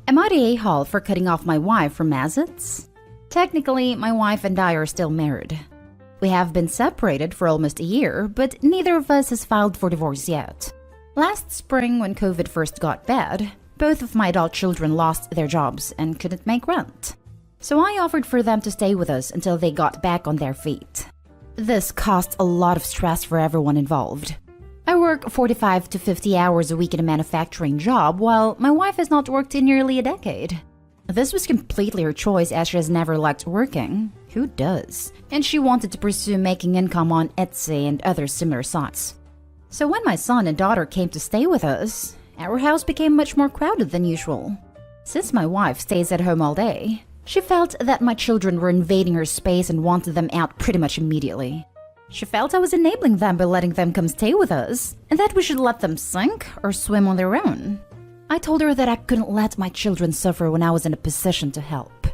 Am I the a-hole for cutting off my wife from assets? Technically, my wife and I are still married. We have been separated for almost a year, but neither of us has filed for divorce yet. Last spring, when COVID first got bad, both of my adult children lost their jobs and couldn't make rent. So I offered for them to stay with us until they got back on their feet. This caused a lot of stress for everyone involved. I work 45 to 50 hours a week in a manufacturing job, while my wife has not worked in nearly a decade. This was completely her choice, as she has never liked working. Who does? And she wanted to pursue making income on Etsy and other similar sites. So when my son and daughter came to stay with us, our house became much more crowded than usual. Since my wife stays at home all day, she felt that my children were invading her space and wanted them out pretty much immediately. She felt I was enabling them by letting them come stay with us, and that we should let them sink or swim on their own. I told her that I couldn't let my children suffer when I was in a position to help.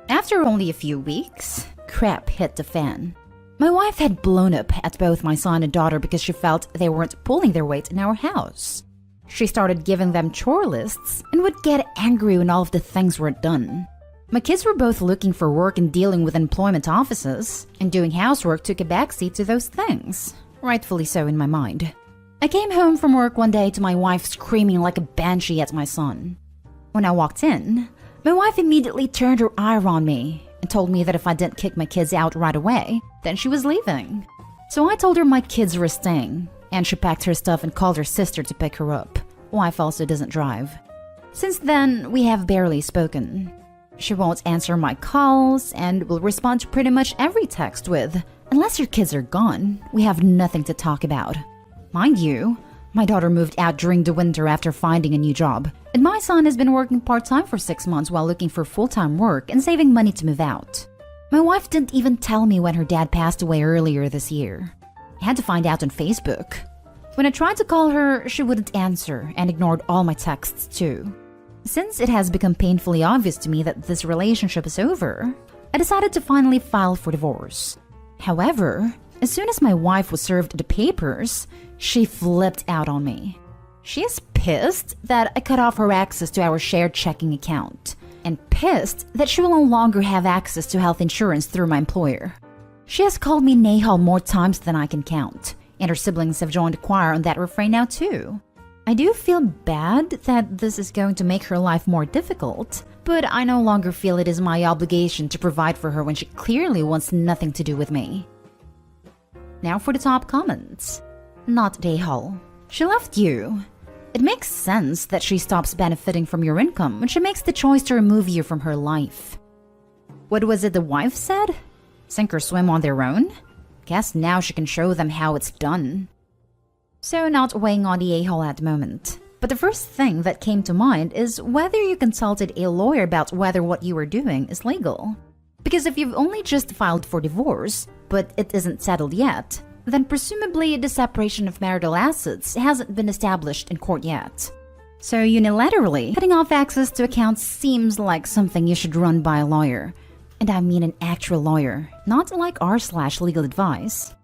After only a few weeks, crap hit the fan. My wife had blown up at both my son and daughter because she felt they weren't pulling their weight in our house. She started giving them chore lists and would get angry when all of the things weren't done. My kids were both looking for work and dealing with employment offices, and doing housework took a backseat to those things. Rightfully so in my mind. I came home from work one day to my wife screaming like a banshee at my son. When I walked in, my wife immediately turned her ire on me and told me that if I didn't kick my kids out right away, then she was leaving. So I told her my kids were staying, and she packed her stuff and called her sister to pick her up. Wife also doesn't drive. Since then, we have barely spoken. She won't answer my calls and will respond to pretty much every text with, "Unless your kids are gone, we have nothing to talk about." Mind you, my daughter moved out during the winter after finding a new job, and my son has been working part-time for 6 months while looking for full-time work and saving money to move out. My wife didn't even tell me when her dad passed away earlier this year. I had to find out on Facebook. When I tried to call her, she wouldn't answer and ignored all my texts too. Since it has become painfully obvious to me that this relationship is over, I decided to finally file for divorce. However, as soon as my wife was served the papers, she flipped out on me. She is pissed that I cut off her access to our shared checking account, and pissed that she will no longer have access to health insurance through my employer. She has called me Nahal more times than I can count, and her siblings have joined the choir on that refrain now too. I do feel bad that this is going to make her life more difficult, but I no longer feel it is my obligation to provide for her when she clearly wants nothing to do with me. Now for the top comments. Not Dayhal. She left you. It makes sense that she stops benefiting from your income when she makes the choice to remove you from her life. What was it the wife said? Sink or swim on their own? Guess now she can show them how it's done. So not weighing on the a-hole at the moment. But the first thing that came to mind is whether you consulted a lawyer about whether what you are doing is legal. Because if you've only just filed for divorce, but it isn't settled yet, then presumably the separation of marital assets hasn't been established in court yet. So unilaterally, cutting off access to accounts seems like something you should run by a lawyer. And I mean an actual lawyer, not like r/legal advice.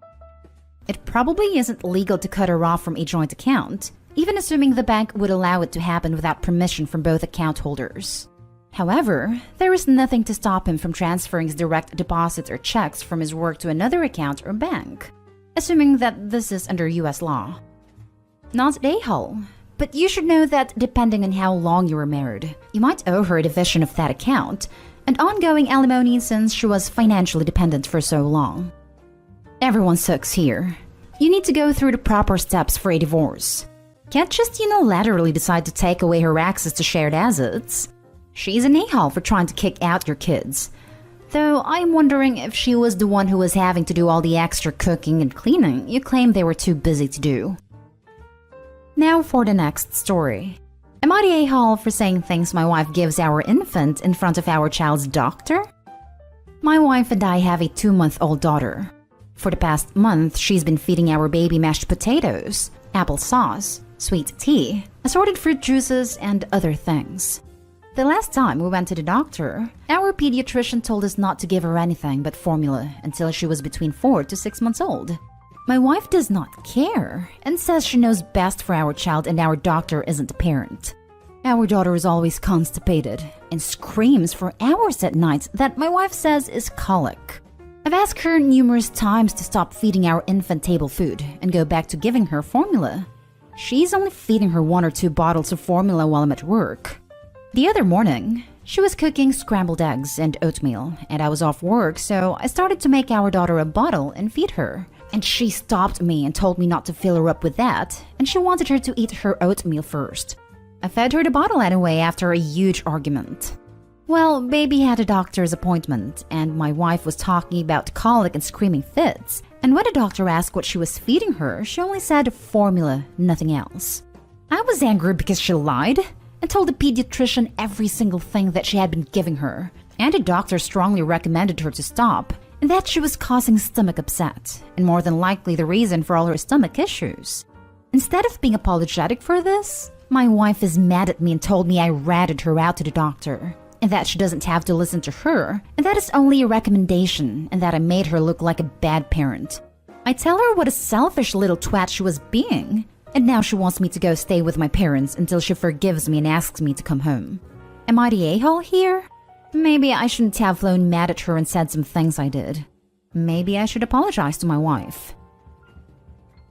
It probably isn't legal to cut her off from a joint account, even assuming the bank would allow it to happen without permission from both account holders. However, there is nothing to stop him from transferring his direct deposits or checks from his work to another account or bank, assuming that this is under US law. Not Dayhal, but you should know that depending on how long you were married, you might owe her a division of that account and ongoing alimony since she was financially dependent for so long. Everyone sucks here. You need to go through the proper steps for a divorce. Can't just unilaterally decide to take away her access to shared assets. She's an a-hole for trying to kick out your kids. Though I'm wondering if she was the one who was having to do all the extra cooking and cleaning you claim they were too busy to do. Now for the next story. Am I the a-hole for saying things my wife gives our infant in front of our child's doctor? My wife and I have a 2-month-old daughter. For the past month, she's been feeding our baby mashed potatoes, applesauce, sweet tea, assorted fruit juices, and other things. The last time we went to the doctor, our pediatrician told us not to give her anything but formula until she was between 4 to 6 months old. My wife does not care and says she knows best for our child and our doctor isn't a parent. Our daughter is always constipated and screams for hours at night that my wife says is colic. I've asked her numerous times to stop feeding our infant table food and go back to giving her formula. She's only feeding her 1 or 2 bottles of formula while I'm at work. The other morning, she was cooking scrambled eggs and oatmeal, and I was off work, so I started to make our daughter a bottle and feed her. And she stopped me and told me not to fill her up with that, and she wanted her to eat her oatmeal first. I fed her the bottle anyway after a huge argument. Well, baby had a doctor's appointment, and my wife was talking about colic and screaming fits. And when the doctor asked what she was feeding her, she only said formula, nothing else. I was angry because she lied and told the pediatrician every single thing that she had been giving her. And the doctor strongly recommended her to stop, and that she was causing stomach upset, and more than likely the reason for all her stomach issues. Instead of being apologetic for this, my wife is mad at me and told me I ratted her out to the doctor, and that she doesn't have to listen to her, and that is only a recommendation, and that I made her look like a bad parent. I tell her what a selfish little twat she was being, and now she wants me to go stay with my parents until she forgives me and asks me to come home. Am I the a-hole here? Maybe I shouldn't have flown mad at her and said some things I did. Maybe I should apologize to my wife.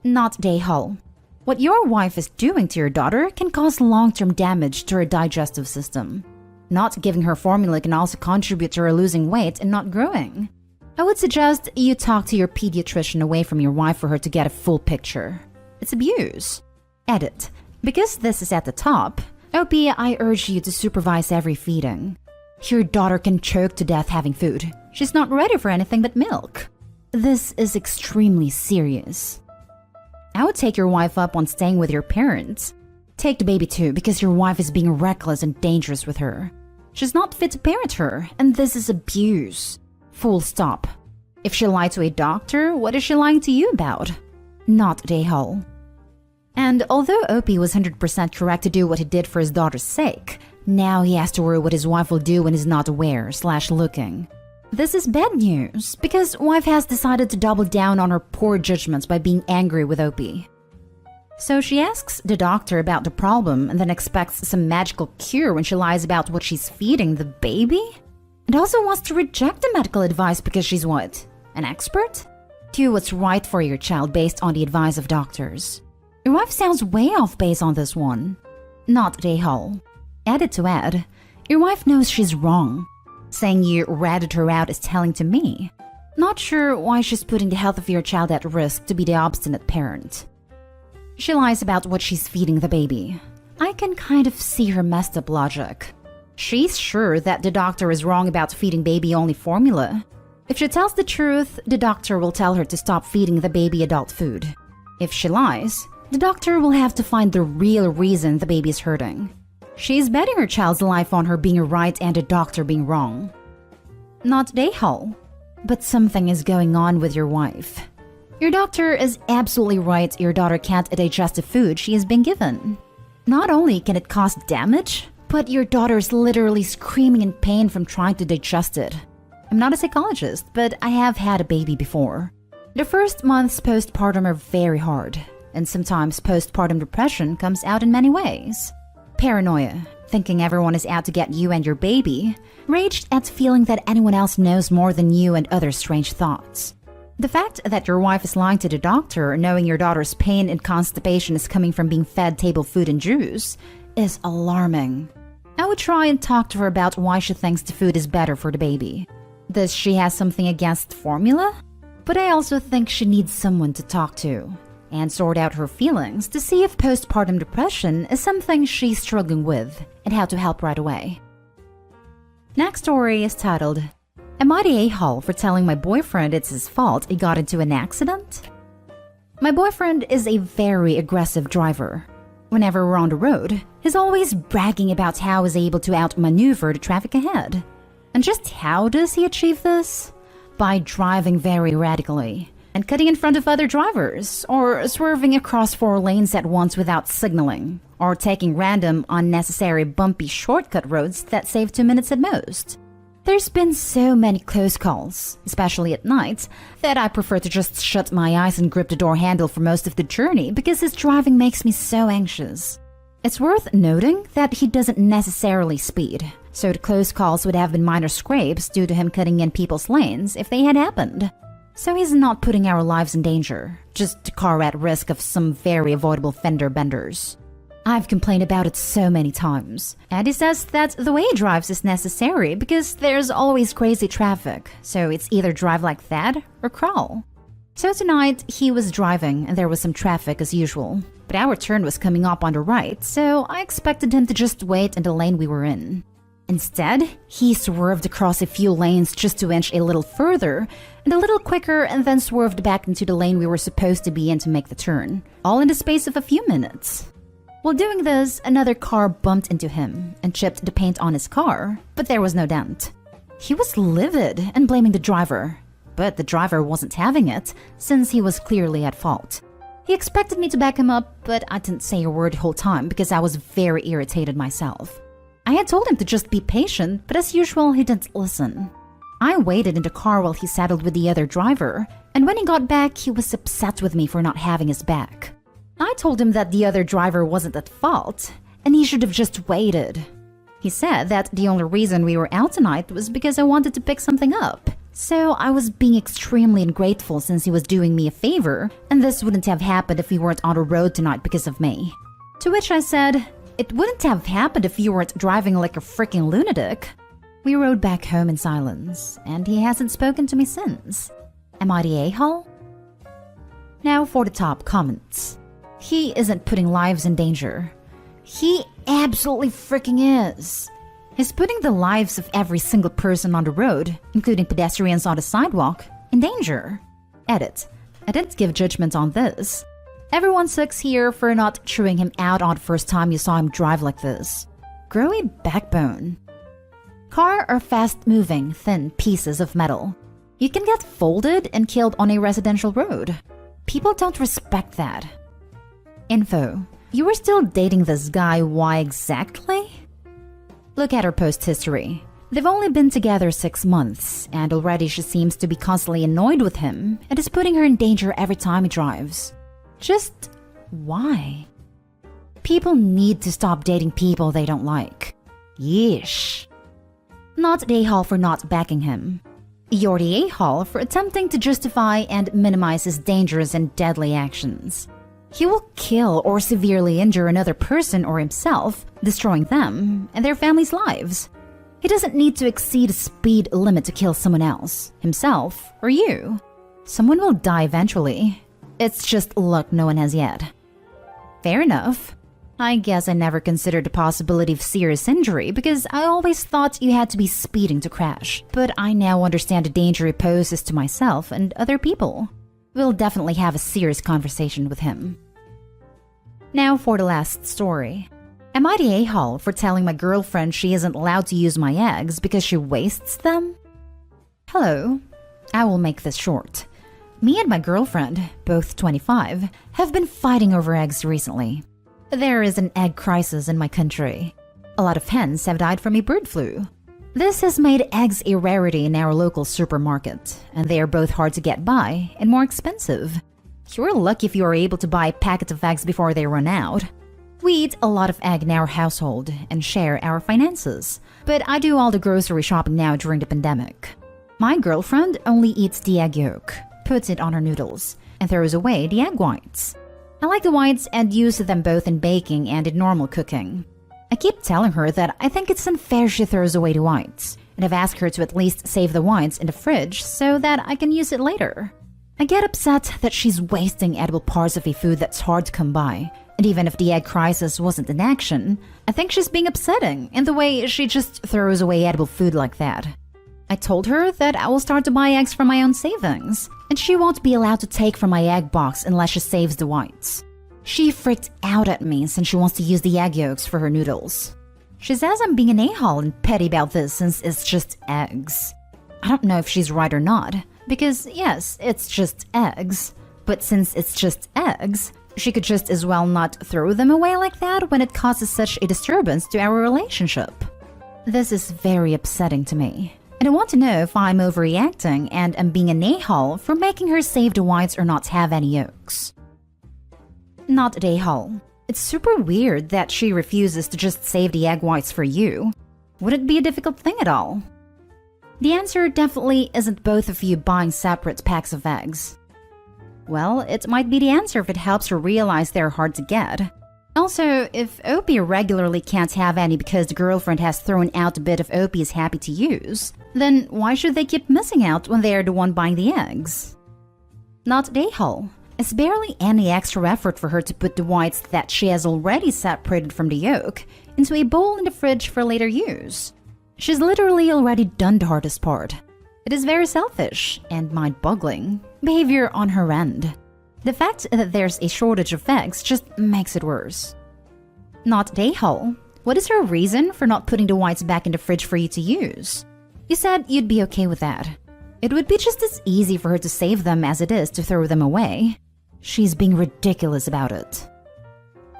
Not the a-hole. What your wife is doing to your daughter can cause long-term damage to her digestive system. Not giving her formula can also contribute to her losing weight and not growing. I would suggest you talk to your pediatrician away from your wife for her to get a full picture. It's abuse. Edit. Because this is at the top, OP, I urge you to supervise every feeding. Your daughter can choke to death having food. She's not ready for anything but milk. This is extremely serious. I would take your wife up on staying with your parents. Take the baby too, because your wife is being reckless and dangerous with her. She's not fit to parent her, and this is abuse. Full stop. If she lied to a doctor, what is she lying to you about? Not the a-hole. And although OP was 100% correct to do what he did for his daughter's sake, now he has to worry what his wife will do when he's not aware/looking. This is bad news, because wife has decided to double down on her poor judgments by being angry with OP. So she asks the doctor about the problem and then expects some magical cure when she lies about what she's feeding the baby? And also wants to reject the medical advice because she's what? An expert? Do what's right for your child based on the advice of doctors. Your wife sounds way off base on this one. Not the a-hole. Added to add, your wife knows she's wrong. Saying you ratted her out is telling to me. Not sure why she's putting the health of your child at risk to be the obstinate parent. She lies about what she's feeding the baby. I can kind of see her messed up logic. She's sure that the doctor is wrong about feeding baby only formula. If she tells the truth, the doctor will tell her to stop feeding the baby adult food. If she lies, the doctor will have to find the real reason the baby is hurting. She's betting her child's life on her being right and the doctor being wrong. Not the a-hole, but something is going on with your wife. Your doctor is absolutely right your daughter can't digest the food she has been given. Not only can it cause damage, but your daughter is literally screaming in pain from trying to digest it. I'm not a psychologist, but I have had a baby before. The first months postpartum are very hard, and sometimes postpartum depression comes out in many ways. Paranoia, thinking everyone is out to get you and your baby. Raged at feeling that anyone else knows more than you, and other strange thoughts. The fact that your wife is lying to the doctor, knowing your daughter's pain and constipation is coming from being fed table food and juice, is alarming. I would try and talk to her about why she thinks the food is better for the baby. Does she have something against formula? But I also think she needs someone to talk to and sort out her feelings to see if postpartum depression is something she's struggling with and how to help right away. Next story is titled, Am I the a-hole for telling my boyfriend it's his fault he got into an accident? My boyfriend is a very aggressive driver. Whenever we're on the road, he's always bragging about how he's able to outmaneuver the traffic ahead. And just how does he achieve this? By driving very erratically and cutting in front of other drivers, or swerving across 4 lanes at once without signaling, or taking random, unnecessary, bumpy shortcut roads that save 2 minutes at most. There's been so many close calls, especially at night, that I prefer to just shut my eyes and grip the door handle for most of the journey because his driving makes me so anxious. It's worth noting that he doesn't necessarily speed, so the close calls would have been minor scrapes due to him cutting in people's lanes if they had happened. So he's not putting our lives in danger, just a car at risk of some very avoidable fender benders. I've complained about it so many times, and he says that the way he drives is necessary because there's always crazy traffic, so it's either drive like that or crawl. So tonight, he was driving and there was some traffic as usual, but our turn was coming up on the right, so I expected him to just wait in the lane we were in. Instead, he swerved across a few lanes just to inch a little further and a little quicker and then swerved back into the lane we were supposed to be in to make the turn, all in the space of a few minutes. While doing this, another car bumped into him and chipped the paint on his car, but there was no dent. He was livid and blaming the driver, but the driver wasn't having it since he was clearly at fault. He expected me to back him up, but I didn't say a word the whole time because I was very irritated myself. I had told him to just be patient, but as usual, he didn't listen. I waited in the car while he settled with the other driver, and when he got back, he was upset with me for not having his back. I told him that the other driver wasn't at fault, and he should have just waited. He said that the only reason we were out tonight was because I wanted to pick something up. So I was being extremely ungrateful since he was doing me a favor, and this wouldn't have happened if we weren't on the road tonight because of me. To which I said, it wouldn't have happened if you weren't driving like a freaking lunatic. We rode back home in silence, and he hasn't spoken to me since. Am I the a-hole? Now for the top comments. He isn't putting lives in danger. He absolutely freaking is. He's putting the lives of every single person on the road, including pedestrians on the sidewalk, in danger. Edit. I didn't give judgment on this. Everyone sucks here for not chewing him out on the first time you saw him drive like this. Grow a backbone. Car are fast-moving, thin pieces of metal. You can get folded and killed on a residential road. People don't respect that. Info. You were still dating this guy, why exactly? Look at her post history. They've only been together 6 months, and already she seems to be constantly annoyed with him and is putting her in danger every time he drives. Just why? People need to stop dating people they don't like. Yeesh. Not the a-hole for not backing him. You're the a-hole for attempting to justify and minimize his dangerous and deadly actions. He will kill or severely injure another person or himself, destroying them and their families' lives. He doesn't need to exceed a speed limit to kill someone else, himself, or you. Someone will die eventually. It's just luck no one has yet. Fair enough. I guess I never considered the possibility of serious injury because I always thought you had to be speeding to crash. But I now understand the danger it poses to myself and other people. We'll definitely have a serious conversation with him. Now for the last story. Am I the a-hole for telling my girlfriend she isn't allowed to use my eggs because she wastes them? Hello. I will make this short. Me and my girlfriend, both 25, have been fighting over eggs recently. There is an egg crisis in my country. A lot of hens have died from a bird flu. This has made eggs a rarity in our local supermarket, and they are both hard to get by and more expensive. You're lucky if you are able to buy a packet of eggs before they run out. We eat a lot of egg in our household and share our finances, but I do all the grocery shopping now during the pandemic. My girlfriend only eats the egg yolk, puts it on her noodles, and throws away the egg whites. I like the whites and use them both in baking and in normal cooking. I keep telling her that I think it's unfair she throws away the whites, and I've asked her to at least save the whites in the fridge so that I can use it later. I get upset that she's wasting edible parts of a food that's hard to come by, and even if the egg crisis wasn't in action, I think she's being upsetting in the way she just throws away edible food like that. I told her that I will start to buy eggs from my own savings, and she won't be allowed to take from my egg box unless she saves the whites. She freaked out at me since she wants to use the egg yolks for her noodles. She says I'm being an a-hole and petty about this since it's just eggs. I don't know if she's right or not, because yes, it's just eggs. But since it's just eggs, she could just as well not throw them away like that when it causes such a disturbance to our relationship. This is very upsetting to me, and I want to know if I'm overreacting and am being an a-hole for making her save the whites or not have any yolks. Not a a-hole. It's super weird that she refuses to just save the egg whites for you. Would it be a difficult thing at all? The answer definitely isn't both of you buying separate packs of eggs. Well, it might be the answer if it helps her realize they're hard to get. Also, if OP regularly can't have any because the girlfriend has thrown out a bit of OP is happy to use, then why should they keep missing out when they're the one buying the eggs? Not Dayhall. It's barely any extra effort for her to put the whites that she has already separated from the yolk into a bowl in the fridge for later use. She's literally already done the hardest part. It is very selfish and mind-boggling behavior on her end. The fact that there's a shortage of eggs just makes it worse. Not Dayhall. What is her reason for not putting the whites back in the fridge for you to use? You said you'd be okay with that. It would be just as easy for her to save them as it is to throw them away. She's being ridiculous about it.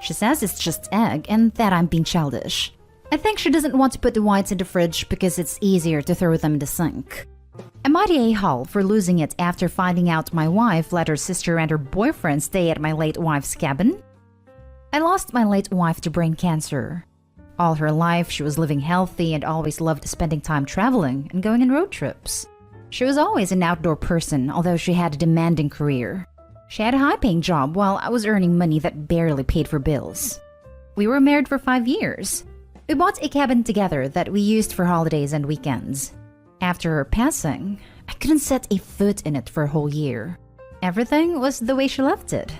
She says it's just egg and that I'm being childish. I think she doesn't want to put the whites in the fridge because it's easier to throw them in the sink. Am I the a-hole for losing it after finding out my wife let her sister and her boyfriend stay at my late wife's cabin? I lost my late wife to brain cancer. All her life, she was living healthy and always loved spending time traveling and going on road trips. She was always an outdoor person, although she had a demanding career. She had a high-paying job while I was earning money that barely paid for bills. We were married for 5 years. We bought a cabin together that we used for holidays and weekends. After her passing, I couldn't set a foot in it for a whole year. Everything was the way she left it.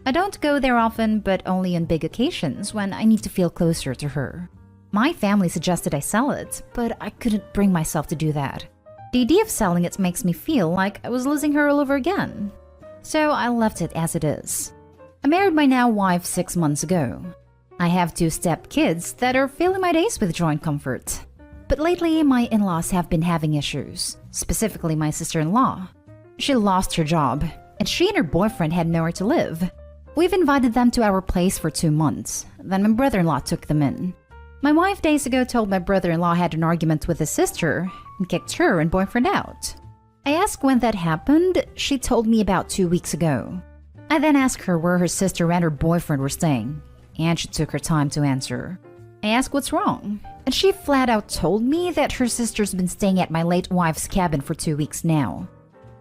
I don't go there often, but only on big occasions when I need to feel closer to her. My family suggested I sell it, but I couldn't bring myself to do that. The idea of selling it makes me feel like I was losing her all over again. So I left it as it is. I married my now wife 6 months ago. I have 2 step-kids that are filling my days with joy and comfort. But lately, my in-laws have been having issues, specifically my sister-in-law. She lost her job, and she and her boyfriend had nowhere to live. We've invited them to our place for 2 months, then my brother-in-law took them in. My wife days ago told my brother-in-law had an argument with his sister and kicked her and boyfriend out. I asked when that happened. She told me about 2 weeks ago. I then asked her where her sister and her boyfriend were staying, and she took her time to answer. I asked what's wrong, and she flat out told me that her sister's been staying at my late wife's cabin for 2 weeks now.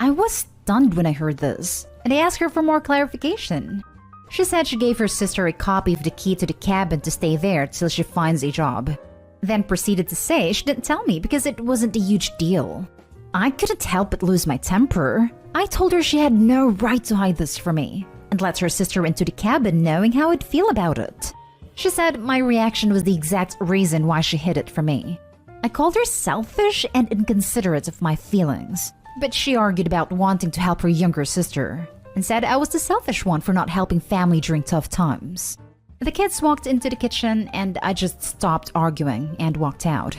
I was stunned when I heard this, and I asked her for more clarification. She said she gave her sister a copy of the key to the cabin to stay there till she finds a job. Then proceeded to say she didn't tell me because it wasn't a huge deal. I couldn't help but lose my temper. I told her she had no right to hide this from me, and let her sister into the cabin knowing how I'd feel about it. She said my reaction was the exact reason why she hid it from me. I called her selfish and inconsiderate of my feelings, but she argued about wanting to help her younger sister, and said I was the selfish one for not helping family during tough times. The kids walked into the kitchen and I just stopped arguing and walked out.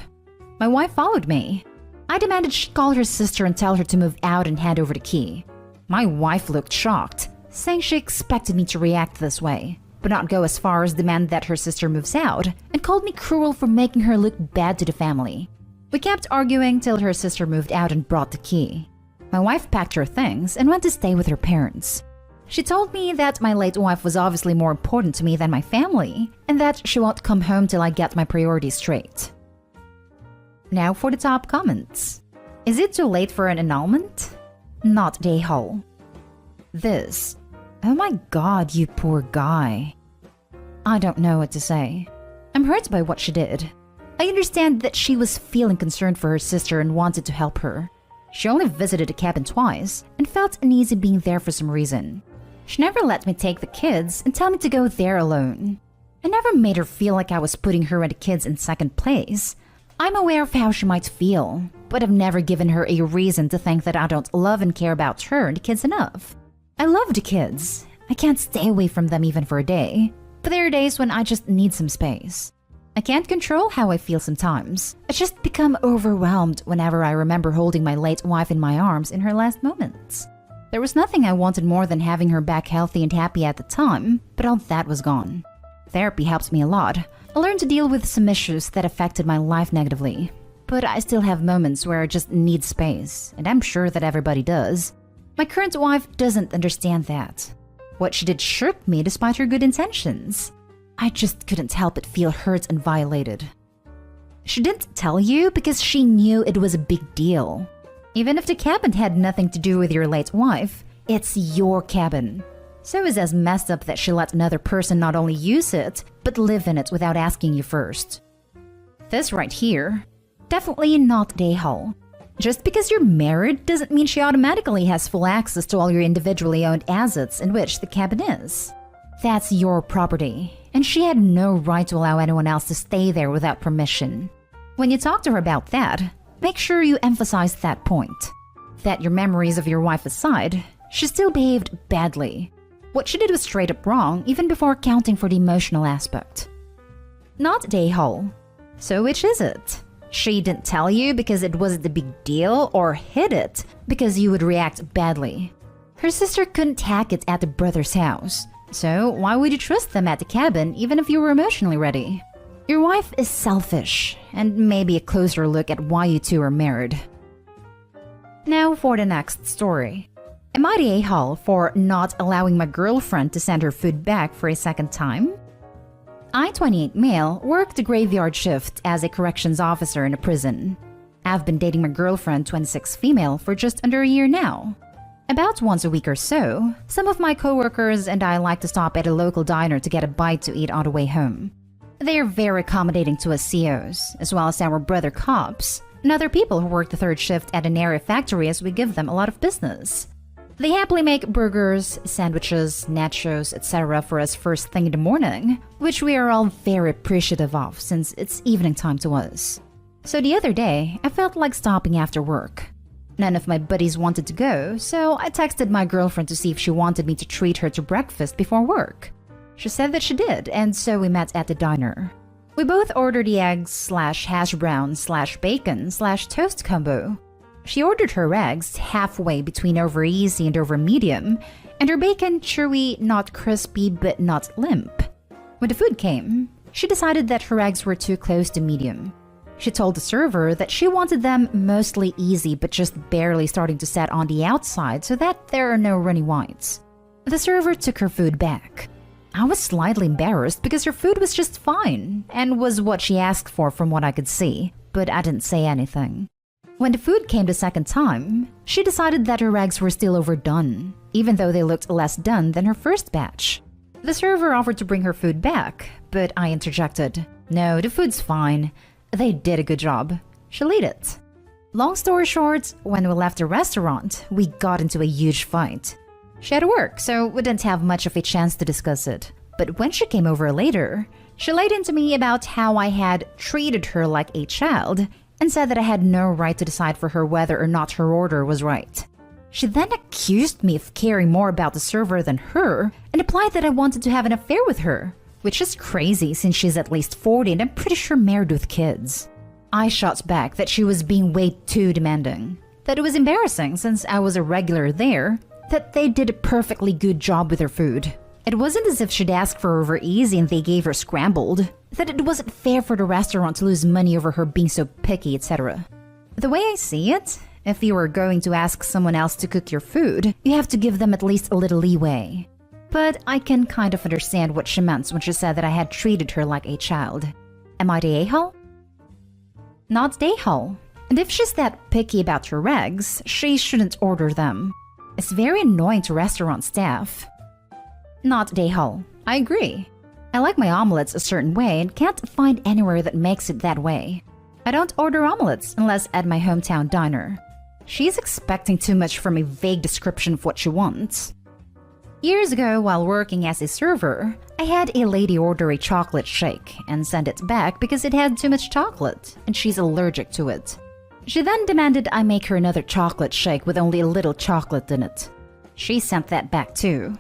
My wife followed me. I demanded she call her sister and tell her to move out and hand over the key. My wife looked shocked, saying she expected me to react this way, but not go as far as demand that her sister moves out, and called me cruel for making her look bad to the family. We kept arguing till her sister moved out and brought the key. My wife packed her things and went to stay with her parents. She told me that my late wife was obviously more important to me than my family, and that she won't come home till I get my priorities straight. Now for the top comments. Is it too late for an annulment? Not Dayhole. This. Oh my god, you poor guy. I don't know what to say. I'm hurt by what she did. I understand that she was feeling concerned for her sister and wanted to help her. She only visited the cabin twice and felt uneasy being there for some reason. She never let me take the kids and tell me to go there alone. I never made her feel like I was putting her and the kids in second place. I'm aware of how she might feel, but I've never given her a reason to think that I don't love and care about her and the kids enough. I love the kids. I can't stay away from them even for a day, but there are days when I just need some space. I can't control how I feel sometimes. I just become overwhelmed whenever I remember holding my late wife in my arms in her last moments. There was nothing I wanted more than having her back healthy and happy at the time, but all that was gone. Therapy helps me a lot. I learned to deal with some issues that affected my life negatively, but I still have moments where I just need space, and I'm sure that everybody does. My current wife doesn't understand that. What she did shook me despite her good intentions. I just couldn't help but feel hurt and violated. She didn't tell you because she knew it was a big deal. Even if the cabin had nothing to do with your late wife, it's your cabin. So it's as messed up that she let another person not only use it, but live in it without asking you first. This right here, definitely not Dayhall. Just because you're married doesn't mean she automatically has full access to all your individually owned assets in which the cabin is. That's your property, and she had no right to allow anyone else to stay there without permission. When you talk to her about that, make sure you emphasize that point. That your memories of your wife aside, she still behaved badly. What she did was straight up wrong, even before accounting for the emotional aspect. Not Dayhall. So which is it? She didn't tell you because it wasn't a big deal, or hid it because you would react badly. Her sister couldn't hack it at the brother's house, so why would you trust them at the cabin even if you were emotionally ready? Your wife is selfish, and maybe a closer look at why you two are married. Now for the next story. Am I the a-hole for not allowing my girlfriend to send her food back for a second time? I, 28 male, worked a graveyard shift as a corrections officer in a prison. I've been dating my girlfriend, 26 female, for just under a year now. About once a week or so, some of my coworkers and I like to stop at a local diner to get a bite to eat on the way home. They are very accommodating to us COs, as well as our brother cops, and other people who work the third shift at an area factory as we give them a lot of business. They happily make burgers, sandwiches, nachos, etc. for us first thing in the morning, which we are all very appreciative of since it's evening time to us. So the other day, I felt like stopping after work. None of my buddies wanted to go, so I texted my girlfriend to see if she wanted me to treat her to breakfast before work. She said that she did, and so we met at the diner. We both ordered the eggs/hash brown/bacon/toast combo. She ordered her eggs halfway between over easy and over medium, and her bacon chewy, not crispy but not limp. When the food came, she decided that her eggs were too close to medium. She told the server that she wanted them mostly easy but just barely starting to set on the outside so that there are no runny whites. The server took her food back. I was slightly embarrassed because her food was just fine and was what she asked for from what I could see, but I didn't say anything. When the food came the second time, she decided that her eggs were still overdone, even though they looked less done than her first batch. The server offered to bring her food back, but I interjected. No, the food's fine. They did a good job. She'll eat it. Long story short, when we left the restaurant, we got into a huge fight. She had to work, so we didn't have much of a chance to discuss it. But when she came over later, she laid into me about how I had treated her like a child and said that I had no right to decide for her whether or not her order was right. She then accused me of caring more about the server than her and implied that I wanted to have an affair with her, which is crazy since she's at least 40 and I'm pretty sure married with kids. I shot back that she was being way too demanding, that it was embarrassing since I was a regular there, that they did a perfectly good job with her food. It wasn't as if she'd asked for over easy and they gave her scrambled, that it wasn't fair for the restaurant to lose money over her being so picky, etc. The way I see it, if you are going to ask someone else to cook your food, you have to give them at least a little leeway. But I can kind of understand what she meant when she said that I had treated her like a child. Am I the a-hole? Not the a-hole. And if she's that picky about her eggs, she shouldn't order them. It's very annoying to restaurant staff. Not the a-hole. I agree. I like my omelets a certain way and can't find anywhere that makes it that way. I don't order omelets unless at my hometown diner. She's expecting too much from a vague description of what she wants. Years ago, while working as a server, I had a lady order a chocolate shake and send it back because it had too much chocolate and she's allergic to it. She then demanded I make her another chocolate shake with only a little chocolate in it. She sent that back too.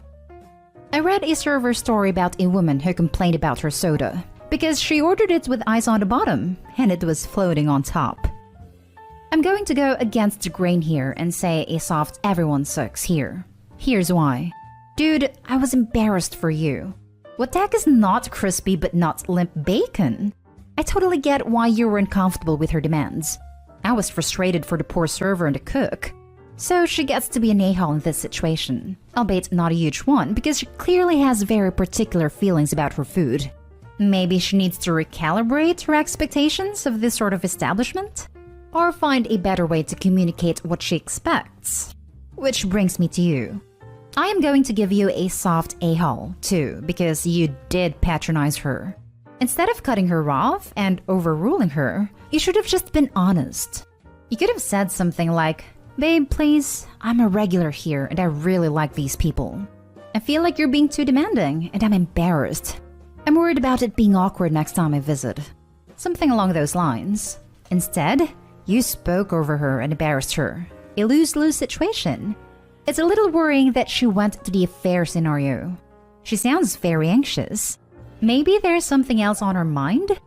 I read a server story about a woman who complained about her soda because she ordered it with ice on the bottom and it was floating on top. I'm going to go against the grain here and say a soft everyone sucks here. Here's why. Dude, I was embarrassed for you. What the heck is not crispy but not limp bacon? I totally get why you were uncomfortable with her demands. I was frustrated for the poor server and the cook. So she gets to be an a-hole in this situation, albeit not a huge one because she clearly has very particular feelings about her food. Maybe she needs to recalibrate her expectations of this sort of establishment? Or find a better way to communicate what she expects? Which brings me to you. I am going to give you a soft a-hole, too, because you did patronize her. Instead of cutting her off and overruling her, you should have just been honest. You could have said something like, "Babe, please, I'm a regular here and I really like these people. I feel like you're being too demanding and I'm embarrassed. I'm worried about it being awkward next time I visit." Something along those lines. Instead, you spoke over her and embarrassed her. A lose-lose situation. It's a little worrying that she went to the affair scenario. She sounds very anxious. Maybe there's something else on her mind?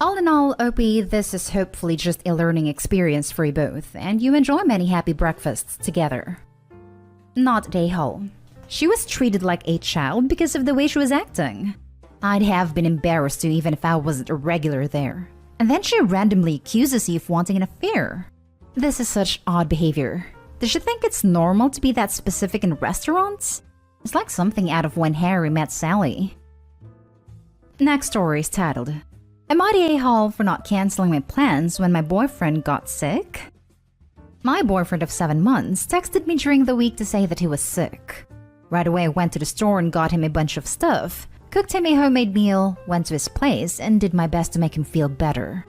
All in all, Opie, this is hopefully just a learning experience for you both, and you enjoy many happy breakfasts together. Not a-hole. She was treated like a child because of the way she was acting. I'd have been embarrassed too even if I wasn't a regular there. And then she randomly accuses you of wanting an affair. This is such odd behavior. Does she think it's normal to be that specific in restaurants? It's like something out of When Harry Met Sally. Next story is titled, "Am I the a-hole for not canceling my plans when my boyfriend got sick?" My boyfriend of 7 months texted me during the week to say that he was sick. Right away I went to the store and got him a bunch of stuff, cooked him a homemade meal, went to his place, and did my best to make him feel better.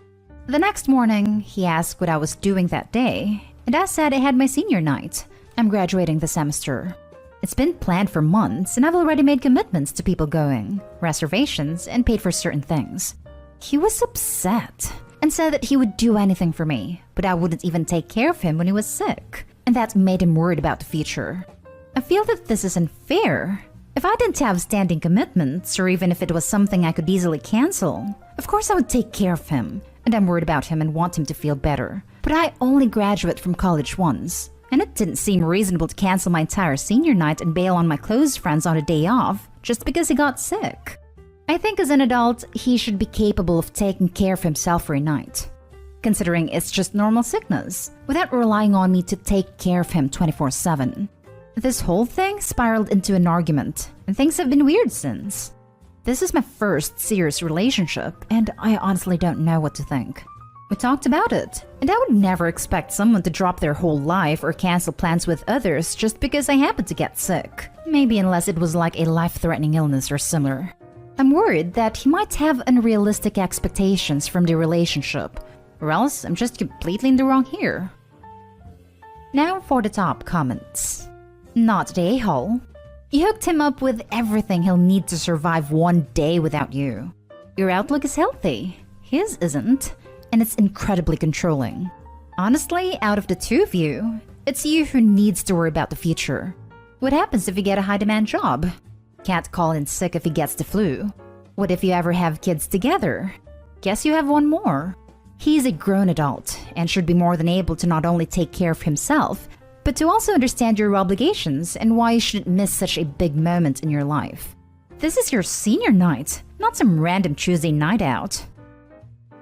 The next morning, he asked what I was doing that day, and I said I had my senior night. I'm graduating this semester. It's been planned for months, and I've already made commitments to people going, reservations, and paid for certain things. He was upset and said that he would do anything for me, but I wouldn't even take care of him when he was sick, and that made him worried about the future. I feel that this is unfair. If I didn't have standing commitments, or even if it was something I could easily cancel, of course I would take care of him, and I'm worried about him and want him to feel better. But I only graduate from college once, and it didn't seem reasonable to cancel my entire senior night and bail on my close friends on a day off just because he got sick. I think as an adult, he should be capable of taking care of himself for a night, considering it's just normal sickness, without relying on me to take care of him 24/7. This whole thing spiraled into an argument, and things have been weird since. This is my first serious relationship, and I honestly don't know what to think. We talked about it, and I would never expect someone to drop their whole life or cancel plans with others just because I happened to get sick. Maybe unless it was like a life-threatening illness or similar. I'm worried that he might have unrealistic expectations from the relationship, or else I'm just completely in the wrong here. Now for the top comments. Not the a-hole. You hooked him up with everything he'll need to survive one day without you. Your outlook is healthy. His isn't, and it's incredibly controlling. Honestly, out of the two of you, it's you who needs to worry about the future. What happens if you get a high-demand job? Can't call in sick if he gets the flu. What if you ever have kids together? Guess you have one more. He's a grown adult and should be more than able to not only take care of himself, but to also understand your obligations and why you shouldn't miss such a big moment in your life. This is your senior night, not some random Tuesday night out.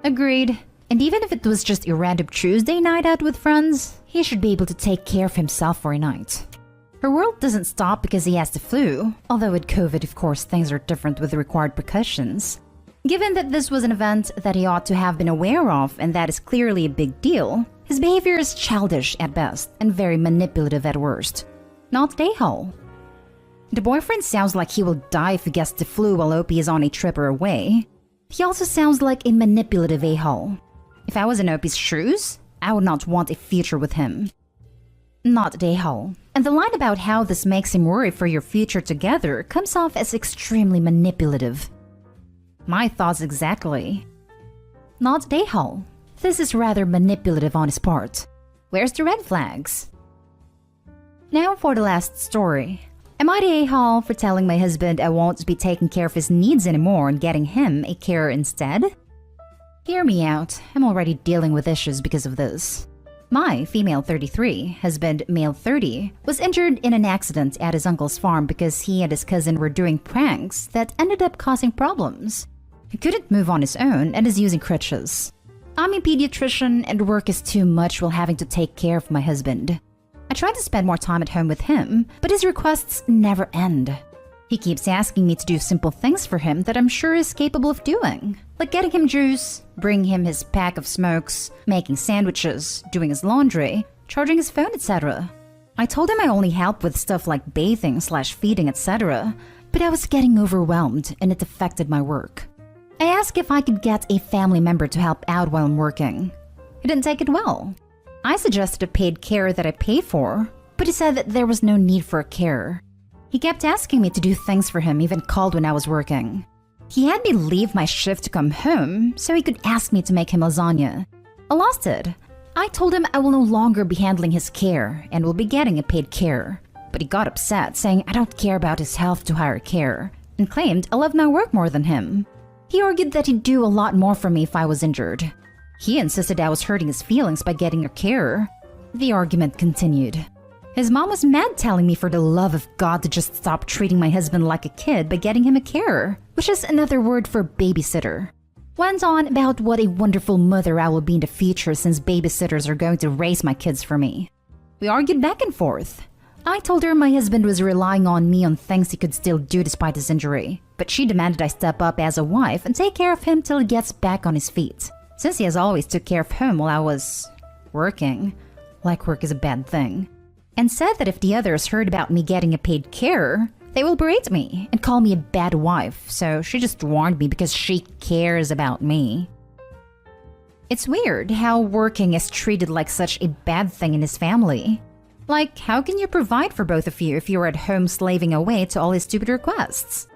Agreed. And even if it was just a random Tuesday night out with friends, he should be able to take care of himself for a night. Her world doesn't stop because he has the flu, although with COVID, of course, things are different with the required precautions. Given that this was an event that he ought to have been aware of and that is clearly a big deal, his behavior is childish at best and very manipulative at worst. Not a-hole. The boyfriend sounds like he will die if he gets the flu while Opie is on a trip or away. He also sounds like a manipulative a-hole. If I was in Opie's shoes, I would not want a future with him. Not a-hole. And the line about how this makes him worry for your future together comes off as extremely manipulative. My thoughts exactly. Not a-hole. This is rather manipulative on his part. Where's the red flags? Now for the last story. Am I the a-hole for telling my husband I won't be taking care of his needs anymore and getting him a carer instead? Hear me out. I'm already dealing with issues because of this. My female 33, husband male 30, was injured in an accident at his uncle's farm because he and his cousin were doing pranks that ended up causing problems. He couldn't move on his own and is using crutches. I'm a pediatrician and work is too much while having to take care of my husband. I try to spend more time at home with him, but his requests never end. He keeps asking me to do simple things for him that I'm sure he's capable of doing, like getting him juice, bringing him his pack of smokes, making sandwiches, doing his laundry, charging his phone, etc. I told him I only help with stuff like bathing/feeding, etc., but I was getting overwhelmed and it affected my work. I asked if I could get a family member to help out while I'm working. He didn't take it well. I suggested a paid carer that I pay for, but he said that there was no need for a carer. He kept asking me to do things for him, even called when I was working. He had me leave my shift to come home so he could ask me to make him lasagna. I lost it. I told him I will no longer be handling his care and will be getting a paid carer. But he got upset, saying I don't care about his health to hire a carer, and claimed I loved my work more than him. He argued that he'd do a lot more for me if I was injured. He insisted I was hurting his feelings by getting a carer. The argument continued. His mom was mad, telling me for the love of God to just stop treating my husband like a kid by getting him a carer, which is another word for babysitter. Went on about what a wonderful mother I will be in the future since babysitters are going to raise my kids for me. We argued back and forth. I told her my husband was relying on me on things he could still do despite his injury, but she demanded I step up as a wife and take care of him till he gets back on his feet, since he has always took care of him while I was working, like work is a bad thing, and said that if the others heard about me getting a paid carer, they will berate me and call me a bad wife, so she just warned me because she cares about me. It's weird how working is treated like such a bad thing in his family. Like, how can you provide for both of you if you're at home slaving away to all his stupid requests?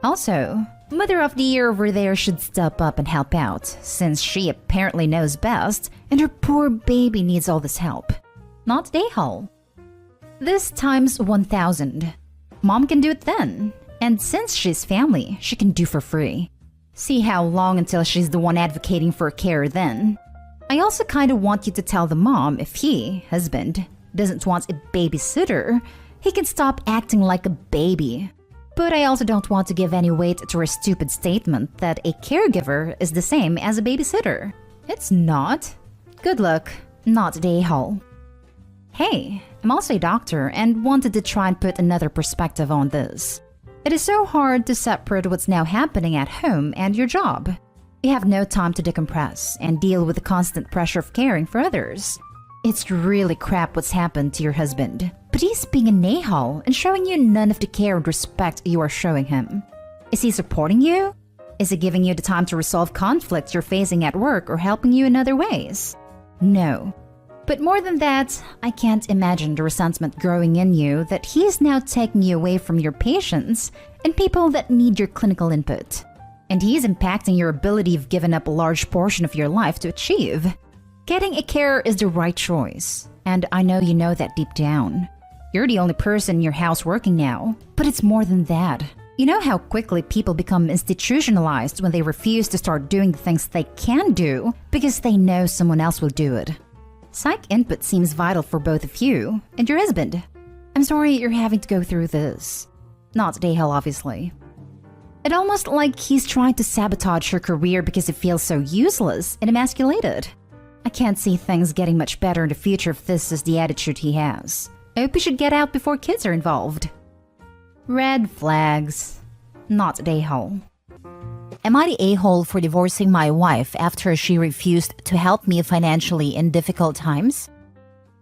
Also, Mother of the Year over there should step up and help out, since she apparently knows best and her poor baby needs all this help. Not Dayhall. This times 1,000. Mom can do it then, and since she's family, she can do for free. See how long until she's the one advocating for a carer then. I also kinda want you to tell the mom if he, husband, doesn't want a babysitter, he can stop acting like a baby. But I also don't want to give any weight to her stupid statement that a caregiver is the same as a babysitter. It's not. Good luck, not Dayhall. Hey, I'm also a doctor and wanted to try and put another perspective on this. It is so hard to separate what's now happening at home and your job. You have no time to decompress and deal with the constant pressure of caring for others. It's really crap what's happened to your husband, but he's being an a-hole and showing you none of the care and respect you are showing him. Is he supporting you? Is he giving you the time to resolve conflicts you're facing at work or helping you in other ways? No. But more than that, I can't imagine the resentment growing in you that he is now taking you away from your patients and people that need your clinical input. And he is impacting your ability of giving up a large portion of your life to achieve. Getting a carer is the right choice, and I know you know that deep down. You're the only person in your house working now, but it's more than that. You know how quickly people become institutionalized when they refuse to start doing the things they can do because they know someone else will do it. Psych input seems vital for both of you and your husband. I'm sorry you're having to go through this. Not Dayhall, obviously. It's almost like he's trying to sabotage your career because it feels so useless and emasculated. I can't see things getting much better in the future if this is the attitude he has. I hope he should get out before kids are involved. Red flags. Not Dayhall. Am I the a-hole for divorcing my wife after she refused to help me financially in difficult times?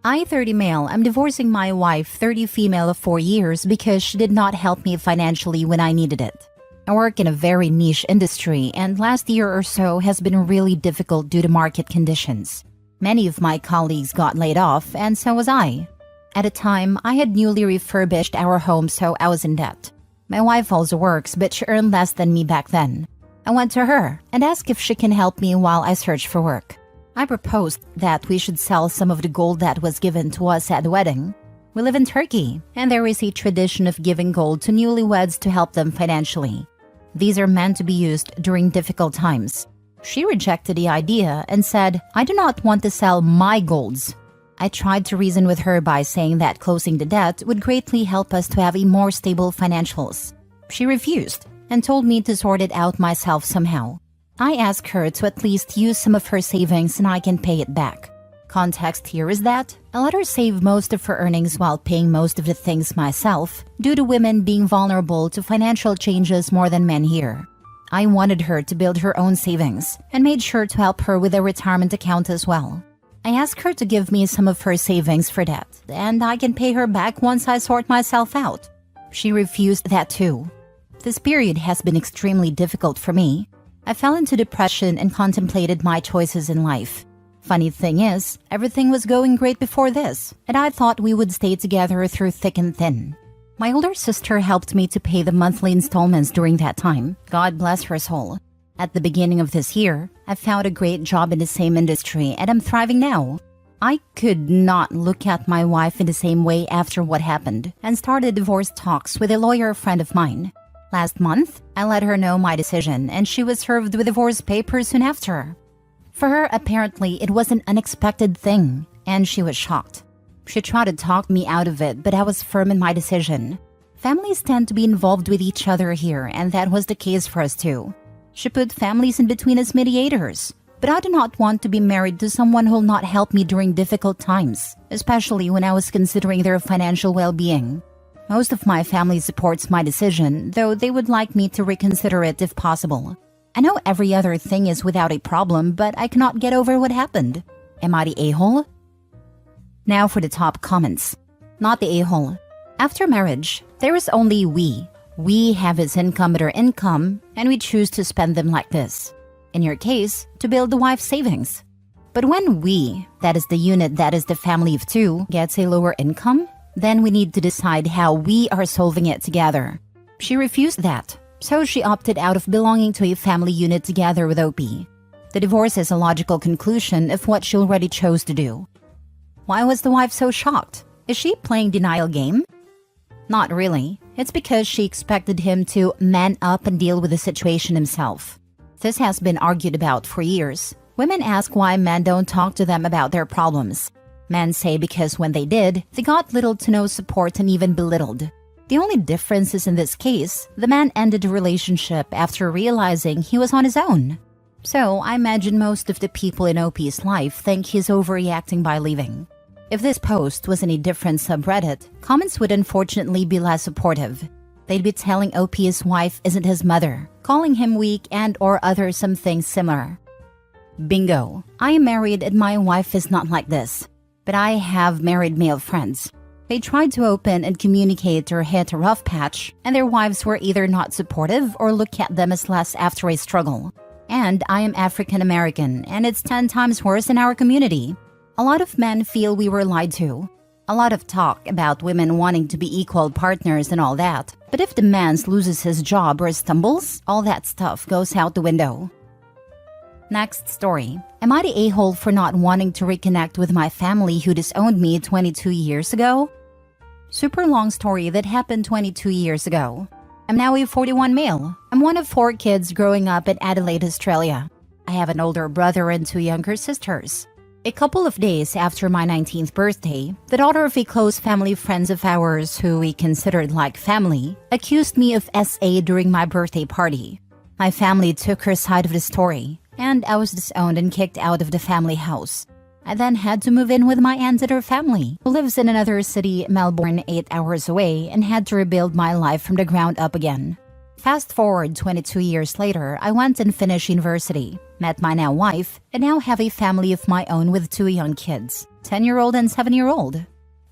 I, 30 male, am divorcing my wife, 30 female of 4 years because she did not help me financially when I needed it. I work in a very niche industry and last year or so has been really difficult due to market conditions. Many of my colleagues got laid off and so was I. At the time, I had newly refurbished our home so I was in debt. My wife also works but she earned less than me back then. I went to her and asked if she can help me while I search for work. I proposed that we should sell some of the gold that was given to us at the wedding. We live in Turkey, and there is a tradition of giving gold to newlyweds to help them financially. These are meant to be used during difficult times. She rejected the idea and said, I do not want to sell my golds. I tried to reason with her by saying that closing the debt would greatly help us to have a more stable financials. She refused and told me to sort it out myself somehow. I asked her to at least use some of her savings and I can pay it back. Context here is that I let her save most of her earnings while paying most of the things myself due to women being vulnerable to financial changes more than men here. I wanted her to build her own savings and made sure to help her with a retirement account as well. I asked her to give me some of her savings for that, and I can pay her back once I sort myself out. She refused that too. This period has been extremely difficult for me. I fell into depression and contemplated my choices in life. Funny thing is, everything was going great before this, and I thought we would stay together through thick and thin. My older sister helped me to pay the monthly installments during that time. God bless her soul. At the beginning of this year, I found a great job in the same industry and I'm thriving now. I could not look at my wife in the same way after what happened and started divorce talks with a lawyer friend of mine. Last month, I let her know my decision and she was served with divorce papers soon after. For her, apparently, it was an unexpected thing, and she was shocked. She tried to talk me out of it, but I was firm in my decision. Families tend to be involved with each other here, and that was the case for us too. She put families in between as mediators, but I do not want to be married to someone who will not help me during difficult times, especially when I was considering their financial well-being. Most of my family supports my decision, though they would like me to reconsider it if possible. I know every other thing is without a problem, but I cannot get over what happened. Am I the a-hole? Now for the top comments. Not the a-hole. After marriage, there is only we. We have his income at our income, and we choose to spend them like this. In your case, to build the wife's savings. But when we, that is the unit that is the family of two, gets a lower income, then we need to decide how we are solving it together. She refused that. So she opted out of belonging to a family unit together with OP. The divorce is a logical conclusion of what she already chose to do. Why was the wife so shocked? Is she playing denial game? Not really. It's because she expected him to man up and deal with the situation himself. This has been argued about for years. Women ask why men don't talk to them about their problems. Men say because when they did, they got little to no support and even belittled. The only difference is in this case, the man ended the relationship after realizing he was on his own. So I imagine most of the people in OP's life think he's overreacting by leaving. If this post was in a different subreddit, comments would unfortunately be less supportive. They'd be telling OP his wife isn't his mother, calling him weak and or other something similar. Bingo. I am married and my wife is not like this. But I have married male friends. They tried to open and communicate or hit a rough patch, and their wives were either not supportive or look at them as less after a struggle. And I am African American, and it's 10 times worse in our community. A lot of men feel we were lied to. A lot of talk about women wanting to be equal partners and all that. But if the man loses his job or stumbles, all that stuff goes out the window. Next story. Am I the a-hole for not wanting to reconnect with my family who disowned me 22 years ago? Super long story that happened 22 years ago. I'm now a 41 male. I'm one of 4 kids growing up in Adelaide, Australia. I have an older brother and 2 younger sisters. A couple of days after my 19th birthday, the daughter of a close family friends of ours who we considered like family accused me of SA during my birthday party. My family took her side of the story, and I was disowned and kicked out of the family house. I then had to move in with my aunt and her family, who lives in another city, Melbourne, 8 hours away, and had to rebuild my life from the ground up again. Fast forward 22 years later, I went and finished university, met my now wife, and now have a family of my own with 2 young kids, 10-year-old and 7-year-old.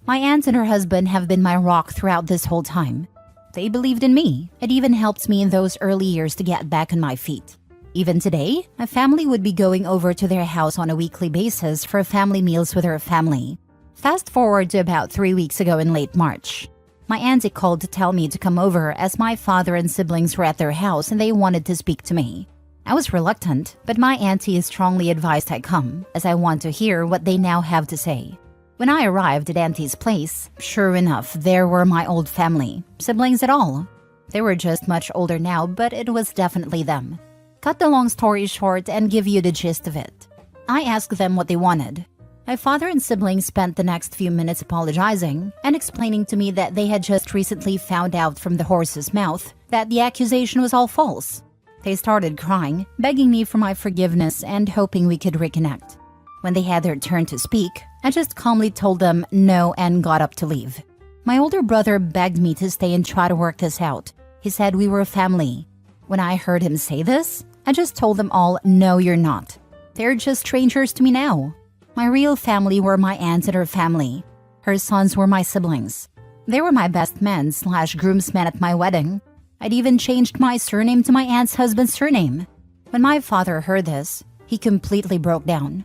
My aunt and her husband have been my rock throughout this whole time. They believed in me. It even helped me in those early years to get back on my feet. Even today, my family would be going over to their house on a weekly basis for family meals with her family. Fast forward to about 3 weeks ago in late March. My auntie called to tell me to come over as my father and siblings were at their house and they wanted to speak to me. I was reluctant, but my auntie strongly advised I come, as I want to hear what they now have to say. When I arrived at auntie's place, sure enough, there were my old family, siblings at all. They were just much older now, but it was definitely them. Cut the long story short and give you the gist of it. I asked them what they wanted. My father and siblings spent the next few minutes apologizing and explaining to me that they had just recently found out from the horse's mouth that the accusation was all false. They started crying, begging me for my forgiveness and hoping we could reconnect. When they had their turn to speak, I just calmly told them no and got up to leave. My older brother begged me to stay and try to work this out. He said we were a family. When I heard him say this, I just told them all, no, you're not. They're just strangers to me now. My real family were my aunt and her family. Her sons were my siblings. They were my best men/groomsmen at my wedding. I'd even changed my surname to my aunt's husband's surname. When my father heard this, he completely broke down.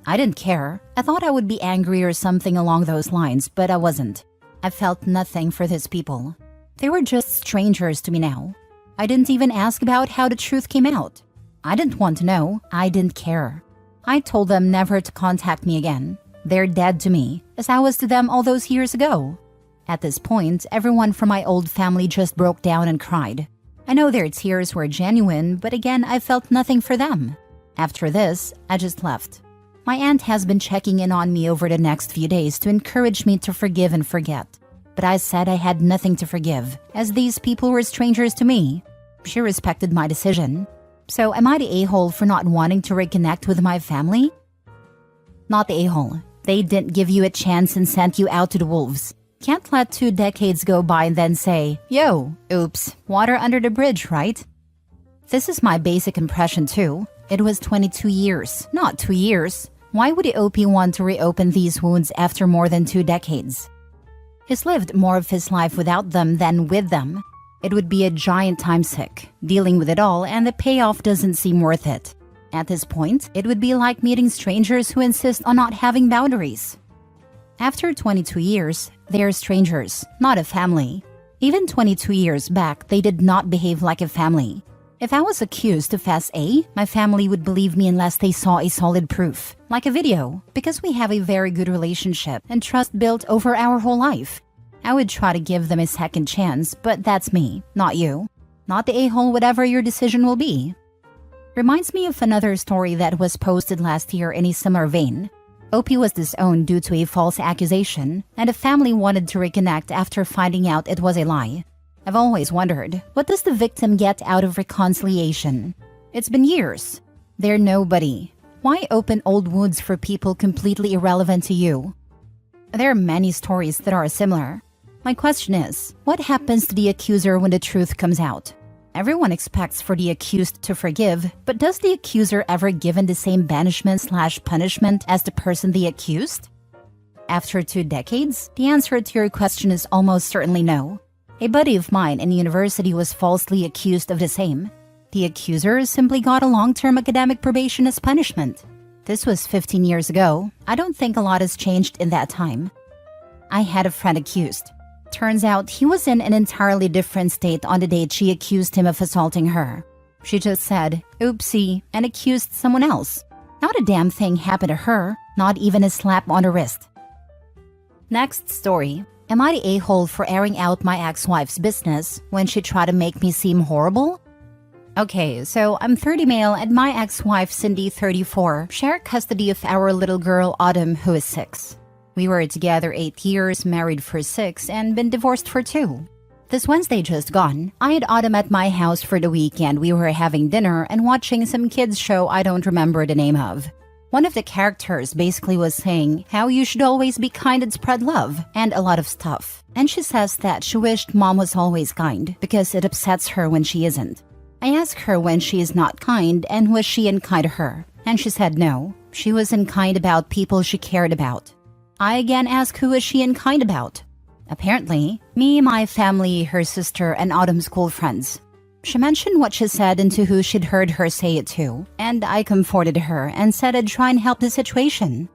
I didn't care. I thought I would be angry or something along those lines, but I wasn't. I felt nothing for these people. They were just strangers to me now. I didn't even ask about how the truth came out. I didn't want to know. I didn't care. I told them never to contact me again. They're dead to me, as I was to them all those years ago. At this point, everyone from my old family just broke down and cried. I know their tears were genuine, but again, I felt nothing for them. After this, I just left. My aunt has been checking in on me over the next few days to encourage me to forgive and forget. But I said I had nothing to forgive, as these people were strangers to me. She respected my decision. So am I the a-hole for not wanting to reconnect with my family? Not the a-hole. They didn't give you a chance and sent you out to the wolves. Can't let 2 decades go by and then say, yo, oops, water under the bridge, right? This is my basic impression too. It was 22 years, not 2 years. Why would the OP want to reopen these wounds after more than 2 decades? He's lived more of his life without them than with them. It would be a giant time sink, dealing with it all, and the payoff doesn't seem worth it. At this point, it would be like meeting strangers who insist on not having boundaries. After 22 years, they are strangers, not a family. Even 22 years back, they did not behave like a family. If I was accused of Fast A, my family would believe me unless they saw a solid proof, like a video, because we have a very good relationship and trust built over our whole life. I would try to give them a second chance, but that's me, not you. Not the a-hole, whatever your decision will be. Reminds me of another story that was posted last year in a similar vein. OP was disowned due to a false accusation, and the family wanted to reconnect after finding out it was a lie. I've always wondered, what does the victim get out of reconciliation? It's been years. They're nobody. Why open old wounds for people completely irrelevant to you? There are many stories that are similar. My question is, what happens to the accuser when the truth comes out? Everyone expects for the accused to forgive, but does the accuser ever given the same banishment/punishment as the person they accused? After 2 decades, the answer to your question is almost certainly no. A buddy of mine in university was falsely accused of the same. The accuser simply got a long-term academic probation as punishment. This was 15 years ago. I don't think a lot has changed in that time. I had a friend accused. Turns out he was in an entirely different state on the date she accused him of assaulting her. She just said, oopsie, and accused someone else. Not a damn thing happened to her, not even a slap on the wrist. Next story. Am I the a-hole for airing out my ex-wife's business when she tried to make me seem horrible? Okay, so I'm 30 male and my ex-wife Cindy, 34, share custody of our little girl Autumn, who is 6. We were together 8 years, married for 6, and been divorced for 2. This Wednesday just gone, I had Autumn at my house for the weekend. We were having dinner and watching some kids show I don't remember the name of. One of the characters basically was saying how you should always be kind and spread love, and a lot of stuff. And she says that she wished mom was always kind, because it upsets her when she isn't. I asked her when she is not kind and was she unkind to her, and she said no, she was unkind about people she cared about. I again asked who is she unkind about. Apparently, me, my family, her sister, and Autumn's school friends. She mentioned what she said and to who she'd heard her say it to, and I comforted her and said I'd try and help the situation.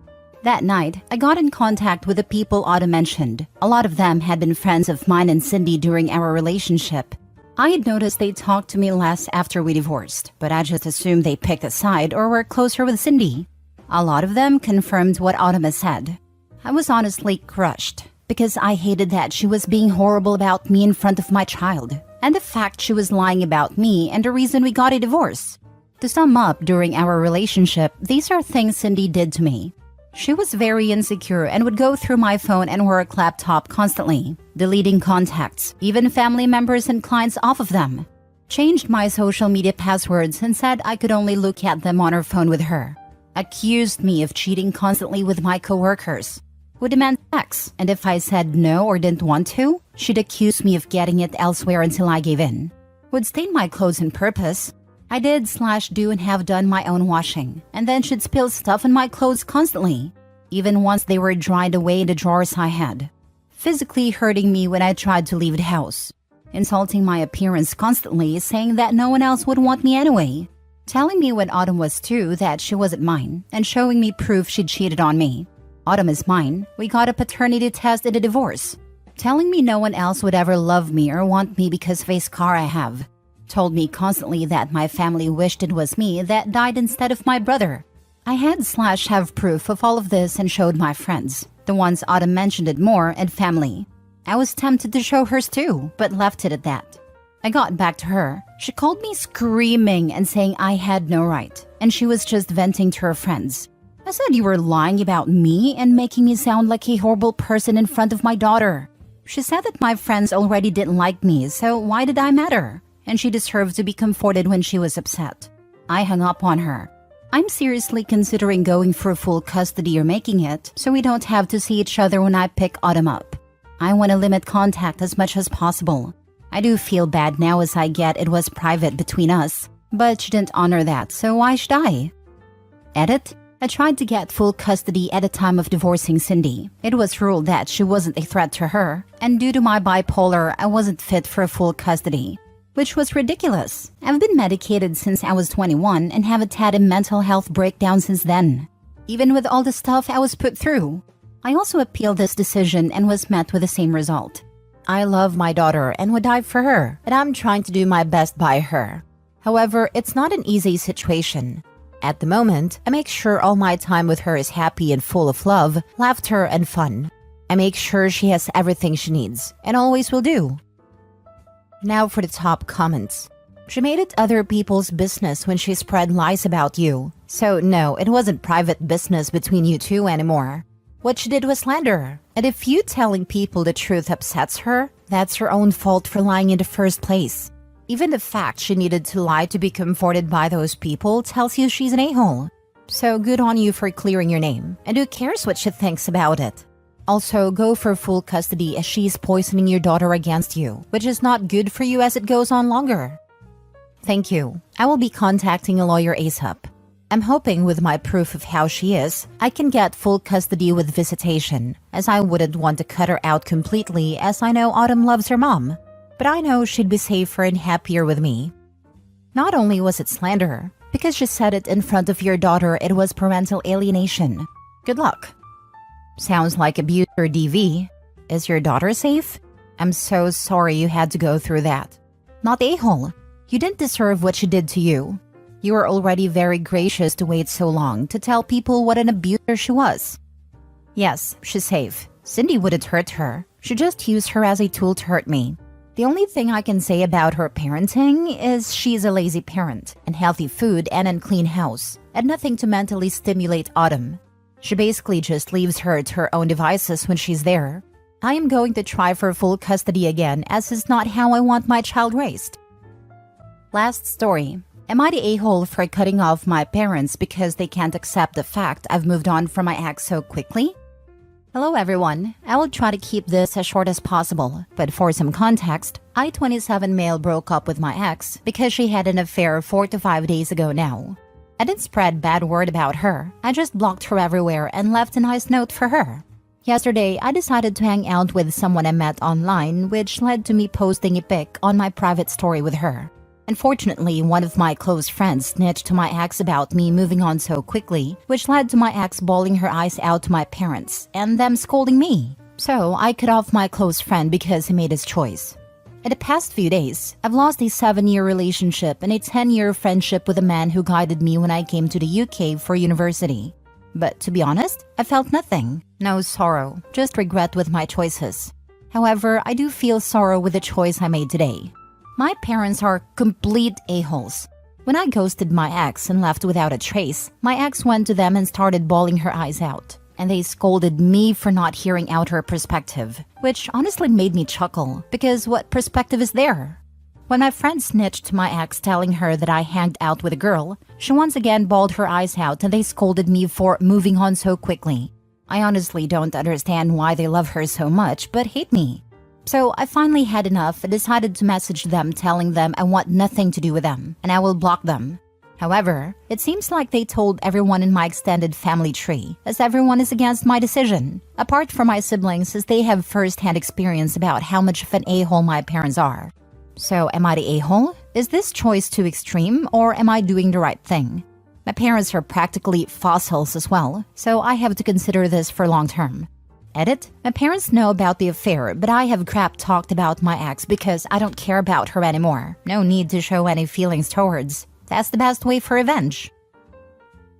That night, I got in contact with the people Autumn mentioned. A lot of them had been friends of mine and Cindy during our relationship. I had noticed they talked to me less after we divorced, but I just assumed they picked a side or were closer with Cindy. A lot of them confirmed what Autumn had said. I was honestly crushed, because I hated that she was being horrible about me in front of my child, and the fact she was lying about me and the reason we got a divorce. To sum up, during our relationship, these are things Cindy did to me. She was very insecure and would go through my phone and work laptop constantly, deleting contacts, even family members and clients off of them. Changed my social media passwords and said I could only look at them on her phone with her. Accused me of cheating constantly with my coworkers. Would demand sex, and if I said no or didn't want to, she'd accuse me of getting it elsewhere until I gave in. Would stain my clothes on purpose. I did/do and have done my own washing, and then she'd spill stuff on my clothes constantly, even once they were dried away in the drawers I had. Physically hurting me when I tried to leave the house. Insulting my appearance constantly, saying that no one else would want me anyway. Telling me when Autumn was 2 that she wasn't mine, and showing me proof she cheated on me. Autumn is mine. We got a paternity test in a divorce. Telling me no one else would ever love me or want me because of a scar I have. Told me constantly that my family wished it was me that died instead of my brother. I had/have proof of all of this and showed my friends. The ones Autumn mentioned it more, and family. I was tempted to show hers too, but left it at that. I got back to her. She called me screaming and saying I had no right, and she was just venting to her friends. I said you were lying about me and making me sound like a horrible person in front of my daughter. She said that my friends already didn't like me, so why did I matter? And she deserved to be comforted when she was upset. I hung up on her. I'm seriously considering going for full custody or making it, so we don't have to see each other when I pick Autumn up. I want to limit contact as much as possible. I do feel bad now as I get it was private between us, but she didn't honor that, so why should I? Edit. I tried to get full custody at the time of divorcing Cindy. It was ruled that she wasn't a threat to her, and due to my bipolar, I wasn't fit for full custody. Which was ridiculous. I've been medicated since I was 21 and haven't had a mental health breakdown since then. Even with all the stuff I was put through. I also appealed this decision and was met with the same result. I love my daughter and would die for her, and I'm trying to do my best by her. However, it's not an easy situation. At the moment, I make sure all my time with her is happy and full of love, laughter, and fun. I make sure she has everything she needs, and always will do. Now for the top comments. She made it other people's business when she spread lies about you. So no, it wasn't private business between you two anymore. What she did was slander. And if you telling people the truth upsets her, that's her own fault for lying in the first place. Even the fact she needed to lie to be comforted by those people tells you she's an a-hole. So good on you for clearing your name. And who cares what she thinks about it? Also, go for full custody as she's poisoning your daughter against you, which is not good for you as it goes on longer. Thank you. I will be contacting a lawyer ASAP. I'm hoping with my proof of how she is, I can get full custody with visitation, as I wouldn't want to cut her out completely as I know Autumn loves her mom. But I know she'd be safer and happier with me. Not only was it slander, because she said it in front of your daughter, it was parental alienation. Good luck. Sounds like abuse or DV. Is your daughter safe? I'm so sorry you had to go through that. Not a-hole. You didn't deserve what she did to you. You were already very gracious to wait so long to tell people what an abuser she was. Yes, she's safe. Cindy wouldn't hurt her. She just used her as a tool to hurt me. The only thing I can say about her parenting is she's a lazy parent, and healthy food and unclean house, and nothing to mentally stimulate Autumn. She basically just leaves her to her own devices when she's there. I am going to try for full custody again, as is not how I want my child raised. Last story. Am I the a-hole for cutting off my parents because they can't accept the fact I've moved on from my ex so quickly? Hello everyone. I will try to keep this as short as possible, but for some context, I, 27 male, broke up with my ex because she had an affair 4 to 5 days ago now. I didn't spread bad word about her. I just blocked her everywhere and left a nice note for her. Yesterday, I decided to hang out with someone I met online, which led to me posting a pic on my private story with her. Unfortunately, one of my close friends snitched to my ex about me moving on so quickly, which led to my ex bawling her eyes out to my parents and them scolding me. So I cut off my close friend because he made his choice. In the past few days, I've lost a 7-year relationship and a 10-year friendship with a man who guided me when I came to the UK for university. But to be honest, I felt nothing. No sorrow, just regret with my choices. However, I do feel sorrow with the choice I made today. My parents are complete a-holes. When I ghosted my ex and left without a trace, my ex went to them and started bawling her eyes out. And they scolded me for not hearing out her perspective, which honestly made me chuckle, because what perspective is there? When my friend snitched to my ex telling her that I hanged out with a girl, she once again bawled her eyes out and they scolded me for moving on so quickly. I honestly don't understand why they love her so much but hate me. So I finally had enough and decided to message them telling them I want nothing to do with them and I will block them. However, it seems like they told everyone in my extended family tree, as everyone is against my decision, apart from my siblings as they have first-hand experience about how much of an a-hole my parents are. So am I the a-hole? Is this choice too extreme or am I doing the right thing? My parents are practically fossils as well, so I have to consider this for long term. Edit: my parents know about the affair, but I have crap talked about my ex because I don't care about her anymore. No need to show any feelings towards. That's the best way for revenge.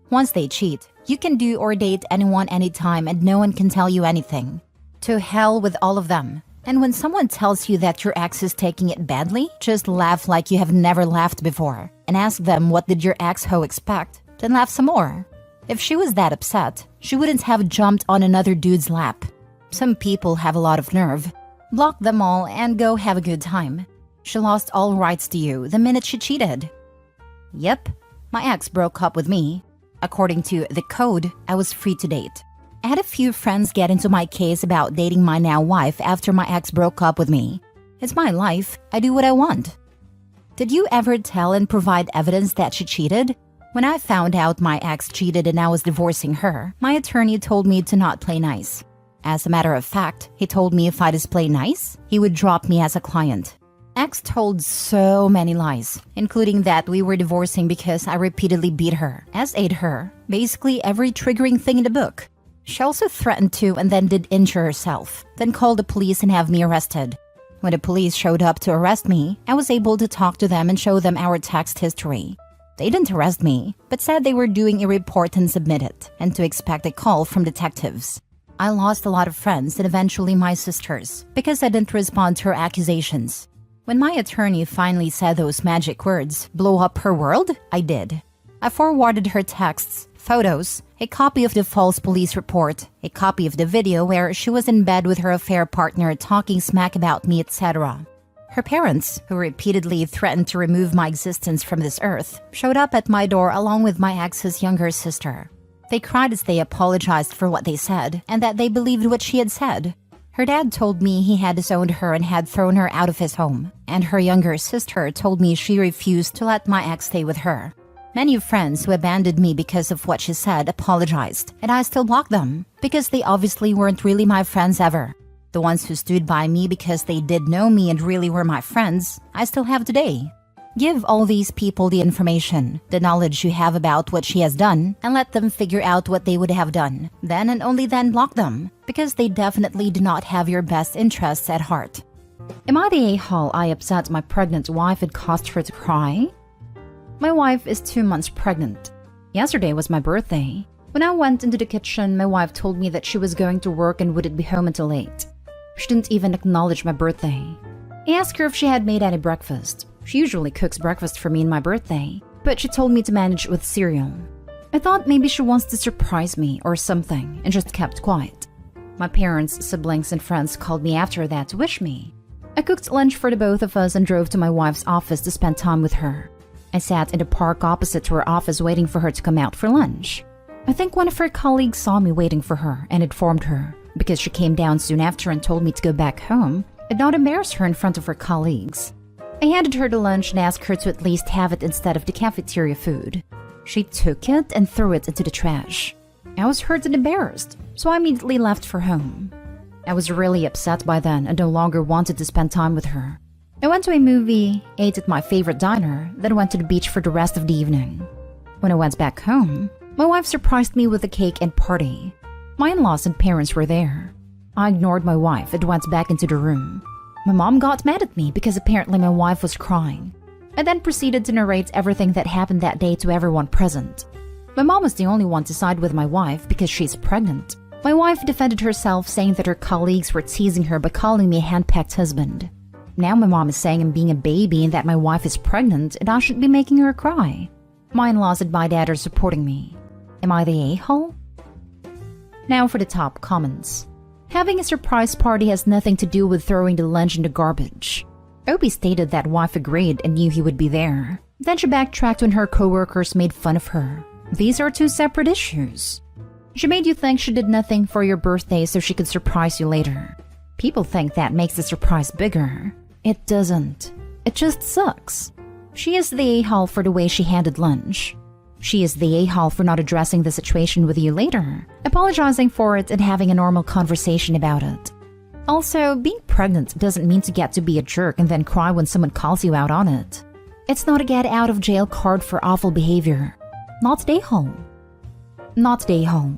Once they cheat, you can do or date anyone anytime and no one can tell you anything. To hell with all of them. And when someone tells you that your ex is taking it badly, just laugh like you have never laughed before and ask them what did your ex-ho expect, then laugh some more. If she was that upset, she wouldn't have jumped on another dude's lap. Some people have a lot of nerve. Block them all and go have a good time. She lost all rights to you the minute she cheated. Yep, my ex broke up with me. According to the code, I was free to date. I had a few friends get into my case about dating my now wife after my ex broke up with me. It's my life. I do what I want. Did you ever tell and provide evidence that she cheated? When I found out my ex cheated and I was divorcing her, my attorney told me to not play nice. As a matter of fact, he told me if I display nice, he would drop me as a client. Ex told so many lies, including that we were divorcing because I repeatedly beat her, as ate her, basically every triggering thing in the book. She also threatened to and then did injure herself, then called the police and have me arrested. When the police showed up to arrest me, I was able to talk to them and show them our text history. They didn't arrest me, but said they were doing a report and submit it, and to expect a call from detectives. I lost a lot of friends and eventually my sisters, because I didn't respond to her accusations. When my attorney finally said those magic words, blow up her world, I did. I forwarded her texts, photos, a copy of the false police report, a copy of the video where she was in bed with her affair partner talking smack about me, etc. Her parents, who repeatedly threatened to remove my existence from this earth, showed up at my door along with my ex's younger sister. They cried as they apologized for what they said and that they believed what she had said. Her dad told me he had disowned her and had thrown her out of his home, and her younger sister told me she refused to let my ex stay with her. Many friends who abandoned me because of what she said apologized, and I still blocked them, because they obviously weren't really my friends ever. The ones who stood by me because they did know me and really were my friends, I still have today. Give all these people the information, the knowledge you have about what she has done, and let them figure out what they would have done. Then and only then block them, because they definitely do not have your best interests at heart. Am I the a-hole I upset my pregnant wife and caused her to cry? My wife is 2 months pregnant. Yesterday was my birthday. When I went into the kitchen, my wife told me that she was going to work and wouldn't be home until 8. She didn't even acknowledge my birthday. I asked her if she had made any breakfast. She usually cooks breakfast for me on my birthday, but she told me to manage with cereal. I thought maybe she wants to surprise me or something and just kept quiet. My parents, siblings, and friends called me after that to wish me. I cooked lunch for the both of us and drove to my wife's office to spend time with her. I sat in the park opposite to her office waiting for her to come out for lunch. I think one of her colleagues saw me waiting for her and informed her. Because she came down soon after and told me to go back home and not embarrass her in front of her colleagues. I handed her the lunch and asked her to at least have it instead of the cafeteria food. She took it and threw it into the trash. I was hurt and embarrassed, so I immediately left for home. I was really upset by then and no longer wanted to spend time with her. I went to a movie, ate at my favorite diner, then went to the beach for the rest of the evening. When I went back home, my wife surprised me with a cake and party. My in-laws and parents were there. I ignored my wife and went back into the room. My mom got mad at me because apparently my wife was crying. I then proceeded to narrate everything that happened that day to everyone present. My mom was the only one to side with my wife because she's pregnant. My wife defended herself, saying that her colleagues were teasing her by calling me a hand-packed husband. Now my mom is saying I'm being a baby and that my wife is pregnant and I should be making her cry. My in-laws and my dad are supporting me. Am I the a-hole? Now for the top comments. Having a surprise party has nothing to do with throwing the lunch in the garbage. Obi stated that wife agreed and knew he would be there. Then she backtracked when her coworkers made fun of her. These are two separate issues. She made you think she did nothing for your birthday so she could surprise you later. People think that makes the surprise bigger. It doesn't. It just sucks. She is the a-hole for the way she handled lunch. She is the a-hole for not addressing the situation with you later, apologizing for it and having a normal conversation about it. Also, being pregnant doesn't mean to get to be a jerk and then cry when someone calls you out on it. It's not a get-out-of-jail card for awful behavior. Not the a-hole. Not the a-hole.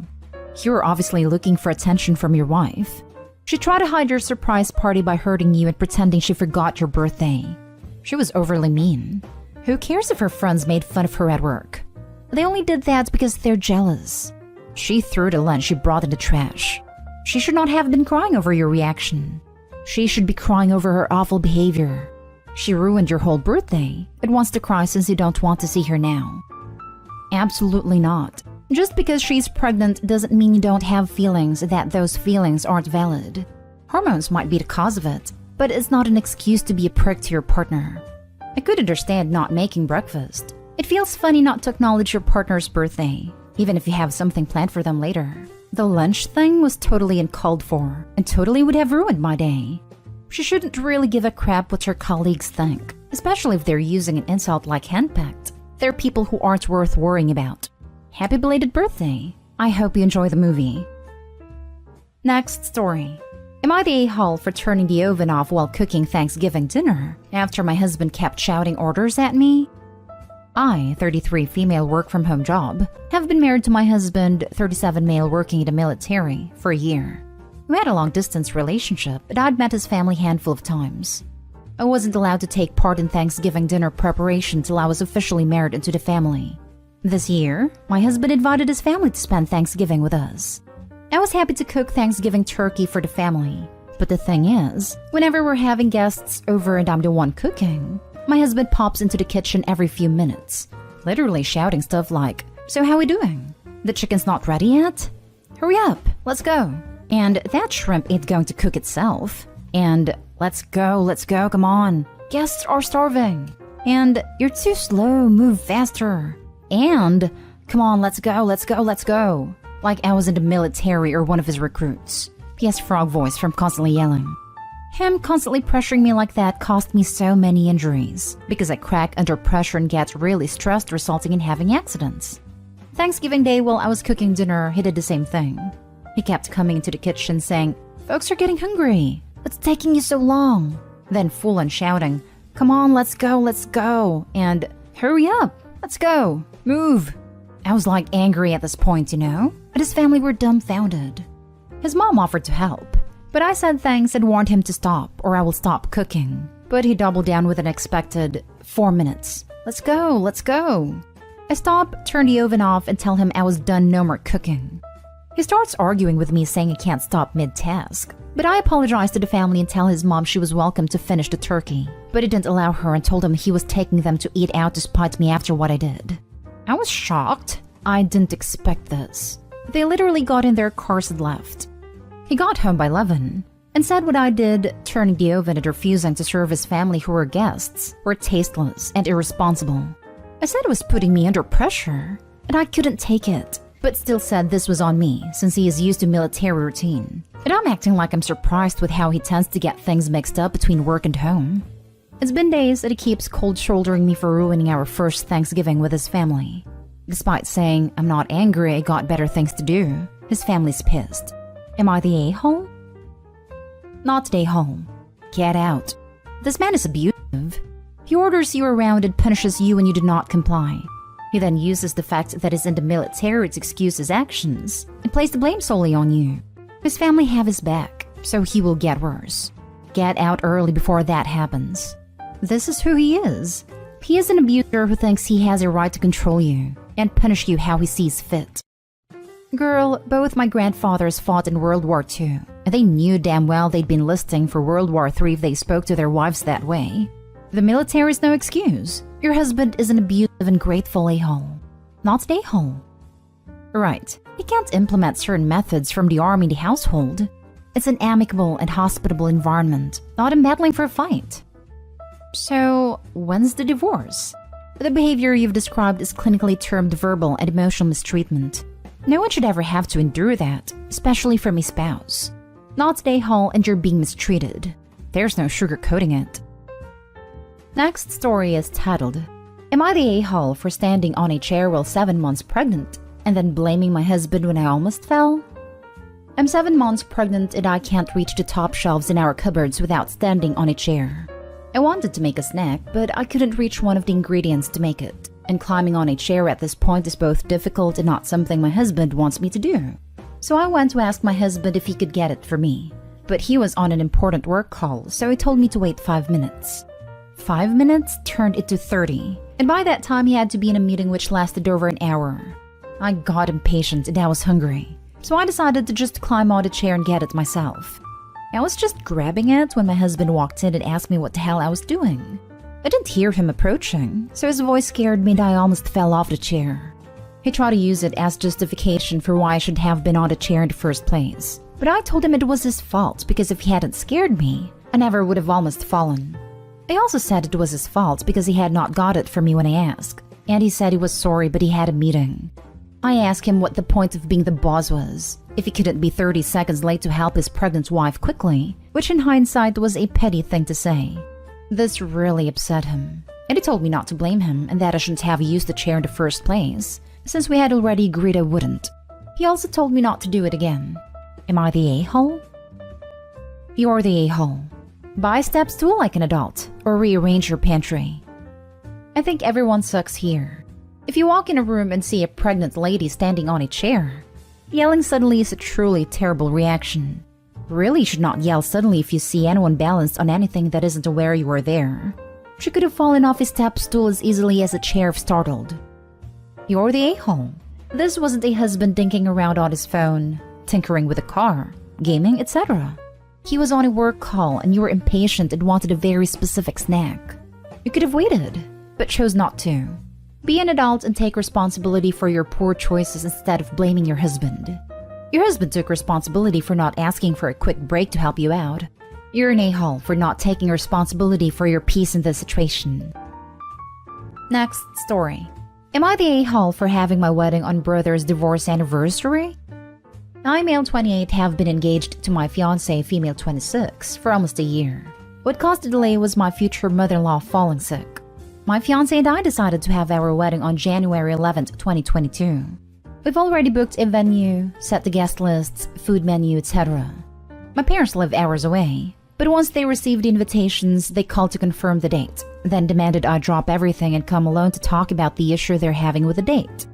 You're obviously looking for attention from your wife. She tried to hide your surprise party by hurting you and pretending she forgot your birthday. She was overly mean. Who cares if her friends made fun of her at work? They only did that because they're jealous. She threw the lunch you brought in the trash. She should not have been crying over your reaction. She should be crying over her awful behavior. She ruined your whole birthday and wants to cry since you don't want to see her now. Absolutely not. Just because she's pregnant doesn't mean you don't have feelings, that those feelings aren't valid. Hormones might be the cause of it, but it's not an excuse to be a prick to your partner. I could understand not making breakfast. It feels funny not to acknowledge your partner's birthday, even if you have something planned for them later. The lunch thing was totally uncalled for and totally would have ruined my day. She shouldn't really give a crap what her colleagues think, especially if they're using an insult like henpecked. They're people who aren't worth worrying about. Happy belated birthday. I hope you enjoy the movie. Next story. Am I the a-hole for turning the oven off while cooking Thanksgiving dinner after my husband kept shouting orders at me? I, 33 female work-from-home job, have been married to my husband, 37 male working in the military, for a year. We had a long-distance relationship, but I'd met his family a handful of times. I wasn't allowed to take part in Thanksgiving dinner preparation till I was officially married into the family. This year, my husband invited his family to spend Thanksgiving with us. I was happy to cook Thanksgiving turkey for the family, but the thing is, whenever we're having guests over and I'm the one cooking, my husband pops into the kitchen every few minutes, literally shouting stuff like, "So how we doing? The chicken's not ready yet? Hurry up, let's go." And that shrimp ain't going to cook itself. And let's go, come on. Guests are starving. And you're too slow, move faster. And come on, let's go. Like I was in the military or one of his recruits. P.S. frog voice from constantly yelling. Him constantly pressuring me like that cost me so many injuries because I crack under pressure and get really stressed, resulting in having accidents. Thanksgiving Day while I was cooking dinner, he did the same thing. He kept coming into the kitchen saying, "Folks are getting hungry. What's taking you so long?" Then full on shouting, "Come on, let's go. And hurry up, let's go, move." I was like angry at this point, but his family were dumbfounded. His mom offered to help, but I said thanks and warned him to stop or I will stop cooking. But he doubled down with an expected 4 minutes. Let's go. I stop, turn the oven off and tell him I was done, no more cooking. He starts arguing with me saying he can't stop mid-task, but I apologized to the family and tell his mom she was welcome to finish the turkey, but he didn't allow her and told him he was taking them to eat out to spite me after what I did. I was shocked. I didn't expect this. They literally got in their cars and left. He got home by 11 and said what I did, turning the oven and refusing to serve his family who were guests, were tasteless and irresponsible. I said it was putting me under pressure, and I couldn't take it, but still said this was on me since he is used to military routine. And I'm acting like I'm surprised with how he tends to get things mixed up between work and home. It's been days that he keeps cold shouldering me for ruining our first Thanksgiving with his family. Despite saying I'm not angry, I got better things to do, his family's pissed. Am I the a-hole? Not the a-hole. Get out. This man is abusive. He orders you around and punishes you when you do not comply. He then uses the fact that he's in the military to excuse his actions and place the blame solely on you. His family have his back, so he will get worse. Get out early before that happens. This is who he is. He is an abuser who thinks he has a right to control you and punish you how he sees fit. Girl, both my grandfathers fought in World War II, and they knew damn well they'd been enlisting for World War III if they spoke to their wives that way. The military is no excuse. Your husband is an abusive and grateful a-hole. Not an a-hole. Right, he can't implement certain methods from the army in the household. It's an amicable and hospitable environment, not a meddling for a fight. So, when's the divorce? The behavior you've described is clinically termed verbal and emotional mistreatment. No one should ever have to endure that, especially from a spouse. Not today, Hall, and you're being mistreated. There's no sugarcoating it. Next story is titled, Am I the a-hole for standing on a chair while 7 months pregnant and then blaming my husband when I almost fell? I'm 7 months pregnant and I can't reach the top shelves in our cupboards without standing on a chair. I wanted to make a snack, but I couldn't reach one of the ingredients to make it, and climbing on a chair at this point is both difficult and not something my husband wants me to do. So I went to ask my husband if he could get it for me, but he was on an important work call, so he told me to wait 5 minutes. 5 minutes turned into 30, and by that time he had to be in a meeting which lasted over an hour. I got impatient and I was hungry, so I decided to just climb on the chair and get it myself. I was just grabbing it when my husband walked in and asked me what the hell I was doing. I didn't hear him approaching, so his voice scared me and I almost fell off the chair. He tried to use it as justification for why I should have been on the chair in the first place, but I told him it was his fault because if he hadn't scared me, I never would have almost fallen. I also said it was his fault because he had not got it for me when I asked, and he said he was sorry but he had a meeting. I asked him what the point of being the boss was, if he couldn't be 30 seconds late to help his pregnant wife quickly, which in hindsight was a petty thing to say. This really upset him, and he told me not to blame him and that I shouldn't have used the chair in the first place, since we had already agreed I wouldn't. He also told me not to do it again. Am I the a-hole? You're the a-hole. Buy a step stool like an adult, or rearrange your pantry. I think everyone sucks here. If you walk in a room and see a pregnant lady standing on a chair, yelling suddenly is a truly terrible reaction. Really should not yell suddenly if you see anyone balanced on anything that isn't aware you are there. She could have fallen off a step stool as easily as a chair if startled. You're the a-hole. This wasn't a husband dinking around on his phone, tinkering with a car, gaming, etc. He was on a work call and you were impatient and wanted a very specific snack. You could have waited, but chose not to. Be an adult and take responsibility for your poor choices instead of blaming your husband. Your husband took responsibility for not asking for a quick break to help you out. You're an a-hole for not taking responsibility for your peace in this situation. Next story. Am I the a-hole for having my wedding on brother's divorce anniversary? I, male 28, have been engaged to my fiancé, female 26, for almost a year. What caused the delay was my future mother-in-law falling sick. My fiancé and I decided to have our wedding on January 11th, 2022. We've already booked a venue, set the guest lists, food menu, etc. My parents live hours away, but once they received the invitations, they called to confirm the date, then demanded I drop everything and come alone to talk about the issue they're having with the date.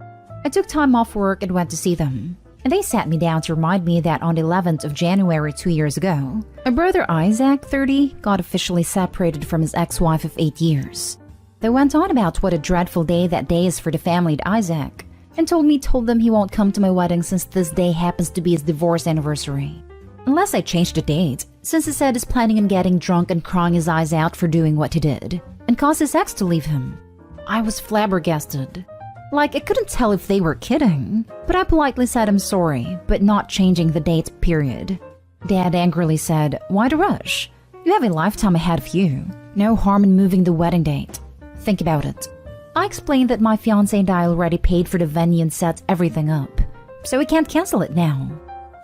I took time off work and went to see them, and they sat me down to remind me that on the 11th of January 2 years ago, my brother Isaac, 30, got officially separated from his ex-wife of 8 years. They went on about what a dreadful day that day is for the family at Isaac, and told them he won't come to my wedding since this day happens to be his divorce anniversary. Unless I change the date, since he said he's planning on getting drunk and crying his eyes out for doing what he did, and caused his ex to leave him. I was flabbergasted. Like, I couldn't tell if they were kidding, but I politely said I'm sorry, but not changing the date, period. Dad angrily said, "Why the rush? You have a lifetime ahead of you. No harm in moving the wedding date. Think about it." I explained that my fiancé and I already paid for the venue and set everything up, so we can't cancel it now.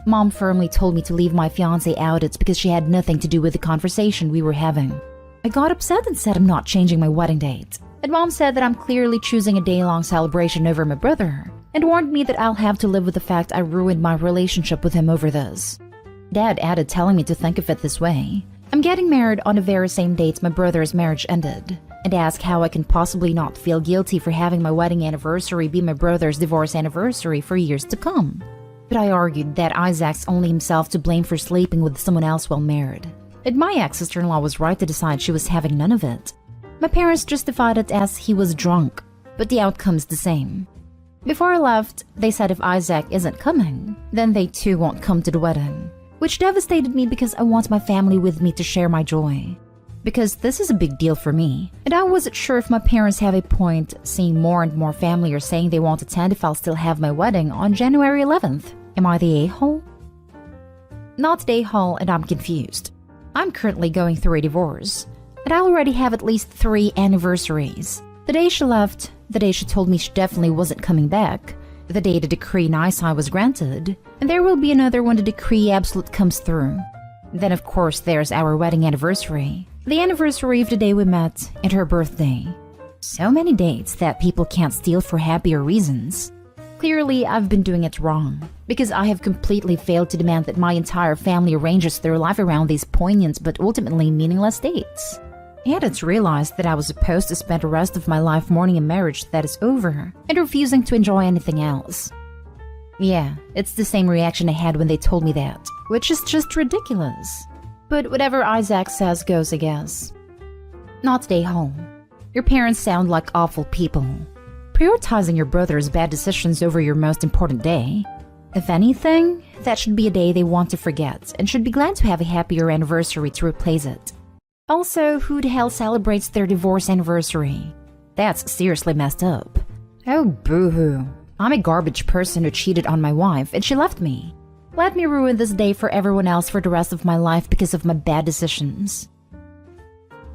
Mom firmly told me to leave my fiancé out it because she had nothing to do with the conversation we were having. I got upset and said I'm not changing my wedding date. And Mom said that I'm clearly choosing a day-long celebration over my brother, and warned me that I'll have to live with the fact I ruined my relationship with him over this. Dad added, telling me to think of it this way. I'm getting married on the very same date my brother's marriage ended, and asked how I can possibly not feel guilty for having my wedding anniversary be my brother's divorce anniversary for years to come. But I argued that Isaac's only himself to blame for sleeping with someone else while married, and my ex-sister-in-law was right to decide she was having none of it. My parents justified it as he was drunk, but the outcome's the same. Before I left, they said if Isaac isn't coming, then they too won't come to the wedding, which devastated me because I want my family with me to share my joy. Because this is a big deal for me, and I wasn't sure if my parents have a point, seeing more and more family are saying they won't attend if I'll still have my wedding on January 11th. Am I the a-hole? Not the a-hole, and I'm confused. I'm currently going through a divorce. and I already have at least 3 anniversaries. The day she left, the day she told me she definitely wasn't coming back, the day the decree nisi was granted, and there will be another when the decree absolute comes through. Then of course there's our wedding anniversary, the anniversary of the day we met, and her birthday. So many dates that people can't steal for happier reasons. Clearly, I've been doing it wrong, because I have completely failed to demand that my entire family arranges their life around these poignant but ultimately meaningless dates. I hadn't realized that I was supposed to spend the rest of my life mourning a marriage that is over and refusing to enjoy anything else. Yeah, it's the same reaction I had when they told me that, which is just ridiculous. But whatever Isaac says goes, I guess. Not stay home. Your parents sound like awful people. Prioritizing your brother's bad decisions over your most important day. If anything, that should be a day they want to forget and should be glad to have a happier anniversary to replace it. Also, who the hell celebrates their divorce anniversary? That's seriously messed up. Oh, boo-hoo. I'm a garbage person who cheated on my wife and she left me. Let me ruin this day for everyone else for the rest of my life because of my bad decisions.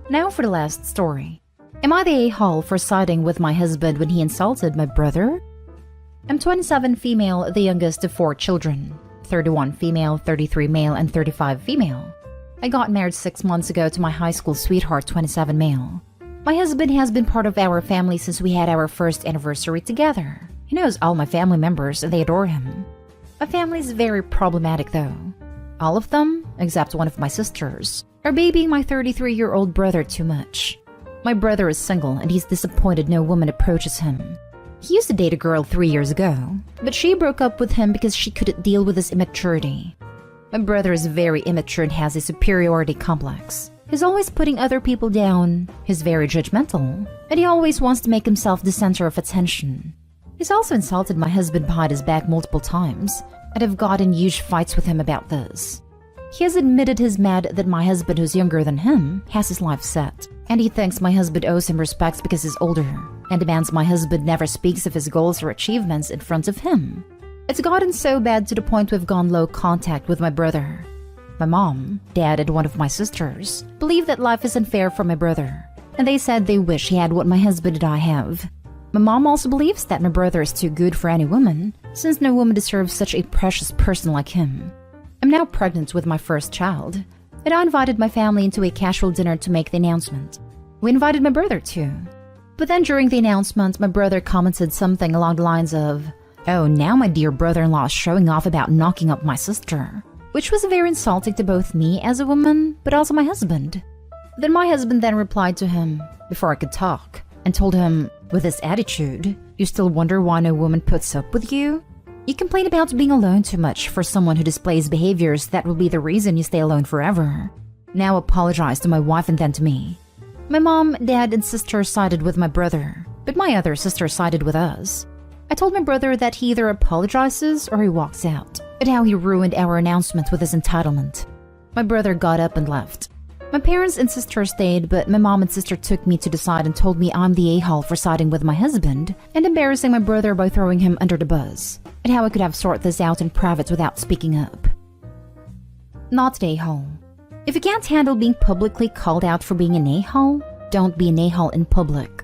Now for the last story. Am I the a-hole for siding with my husband when he insulted my brother? I'm 27 female, the youngest of 4 children. 31 female, 33 male, and 35 female. I got married 6 months ago to my high school sweetheart, 27 male. My husband has been part of our family since we had our first anniversary together. He knows all my family members and they adore him. My family is very problematic though. All of them, except one of my sisters, are babying my 33-year-old brother too much. My brother is single and he's disappointed no woman approaches him. He used to date a girl 3 years ago, but she broke up with him because she couldn't deal with his immaturity. My brother is very immature and has a superiority complex. He's always putting other people down, he's very judgmental, and he always wants to make himself the center of attention. He's also insulted my husband behind his back multiple times, and I've gotten huge fights with him about this. He has admitted he's mad that my husband, who's younger than him, has his life set, and he thinks my husband owes him respect because he's older, and demands my husband never speaks of his goals or achievements in front of him. It's gotten so bad to the point we've gone low contact with my brother. My mom, dad, and one of my sisters believe that life is unfair for my brother, and they said they wish he had what my husband and I have. My mom also believes that my brother is too good for any woman, since no woman deserves such a precious person like him. I'm now pregnant with my first child, and I invited my family into a casual dinner to make the announcement. We invited my brother too. But then during the announcement, my brother commented something along the lines of, "Oh, now my dear brother-in-law is showing off about knocking up my sister," which was very insulting to both me as a woman, but also my husband. Then my husband then replied to him, before I could talk, and told him, "With this attitude, you still wonder why no woman puts up with you? You complain about being alone too much for someone who displays behaviors that will be the reason you stay alone forever. Now apologize to my wife and then to me." My mom, dad, and sister sided with my brother, but my other sister sided with us. I told my brother that he either apologizes or he walks out, and how he ruined our announcement with his entitlement. My brother got up and left. My parents and sister stayed, but my mom and sister took me to the side and told me I'm the a-hole for siding with my husband and embarrassing my brother by throwing him under the bus, and how I could have sorted this out in private without speaking up. Not the a-hole. If you can't handle being publicly called out for being an a-hole, don't be an a-hole in public.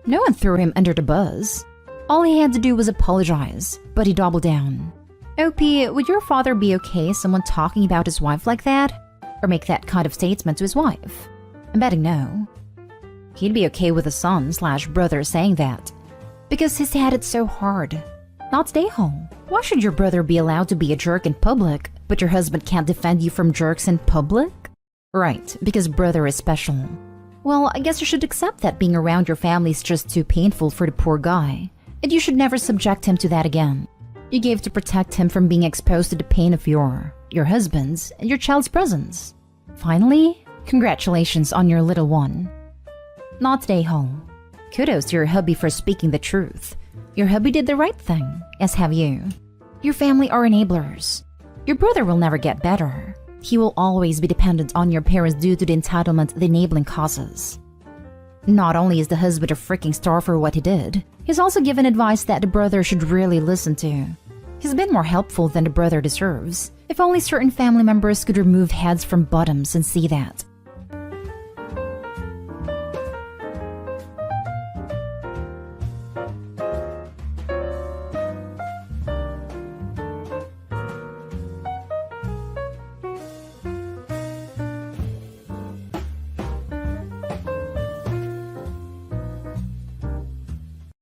No one threw him under the bus. All he had to do was apologize, but he doubled down. OP, would your father be okay someone talking about his wife like that? Or make that kind of statement to his wife? I'm betting no. He'd be okay with his son/brother saying that, because he's had it so hard. Not stay home. Why should your brother be allowed to be a jerk in public, but your husband can't defend you from jerks in public? Right, because brother is special. Well, I guess you should accept that being around your family is just too painful for the poor guy, and you should never subject him to that again. You gave to protect him from being exposed to the pain of your husband's, and your child's presence. Finally, congratulations on your little one. Not stay home. Kudos to your hubby for speaking the truth. Your hubby did the right thing, as have you. Your family are enablers. Your brother will never get better. He will always be dependent on your parents due to the entitlement the enabling causes. Not only is the husband a freaking star for what he did, he's also given advice that the brother should really listen to. He's been more helpful than the brother deserves. If only certain family members could remove heads from bottoms and see that.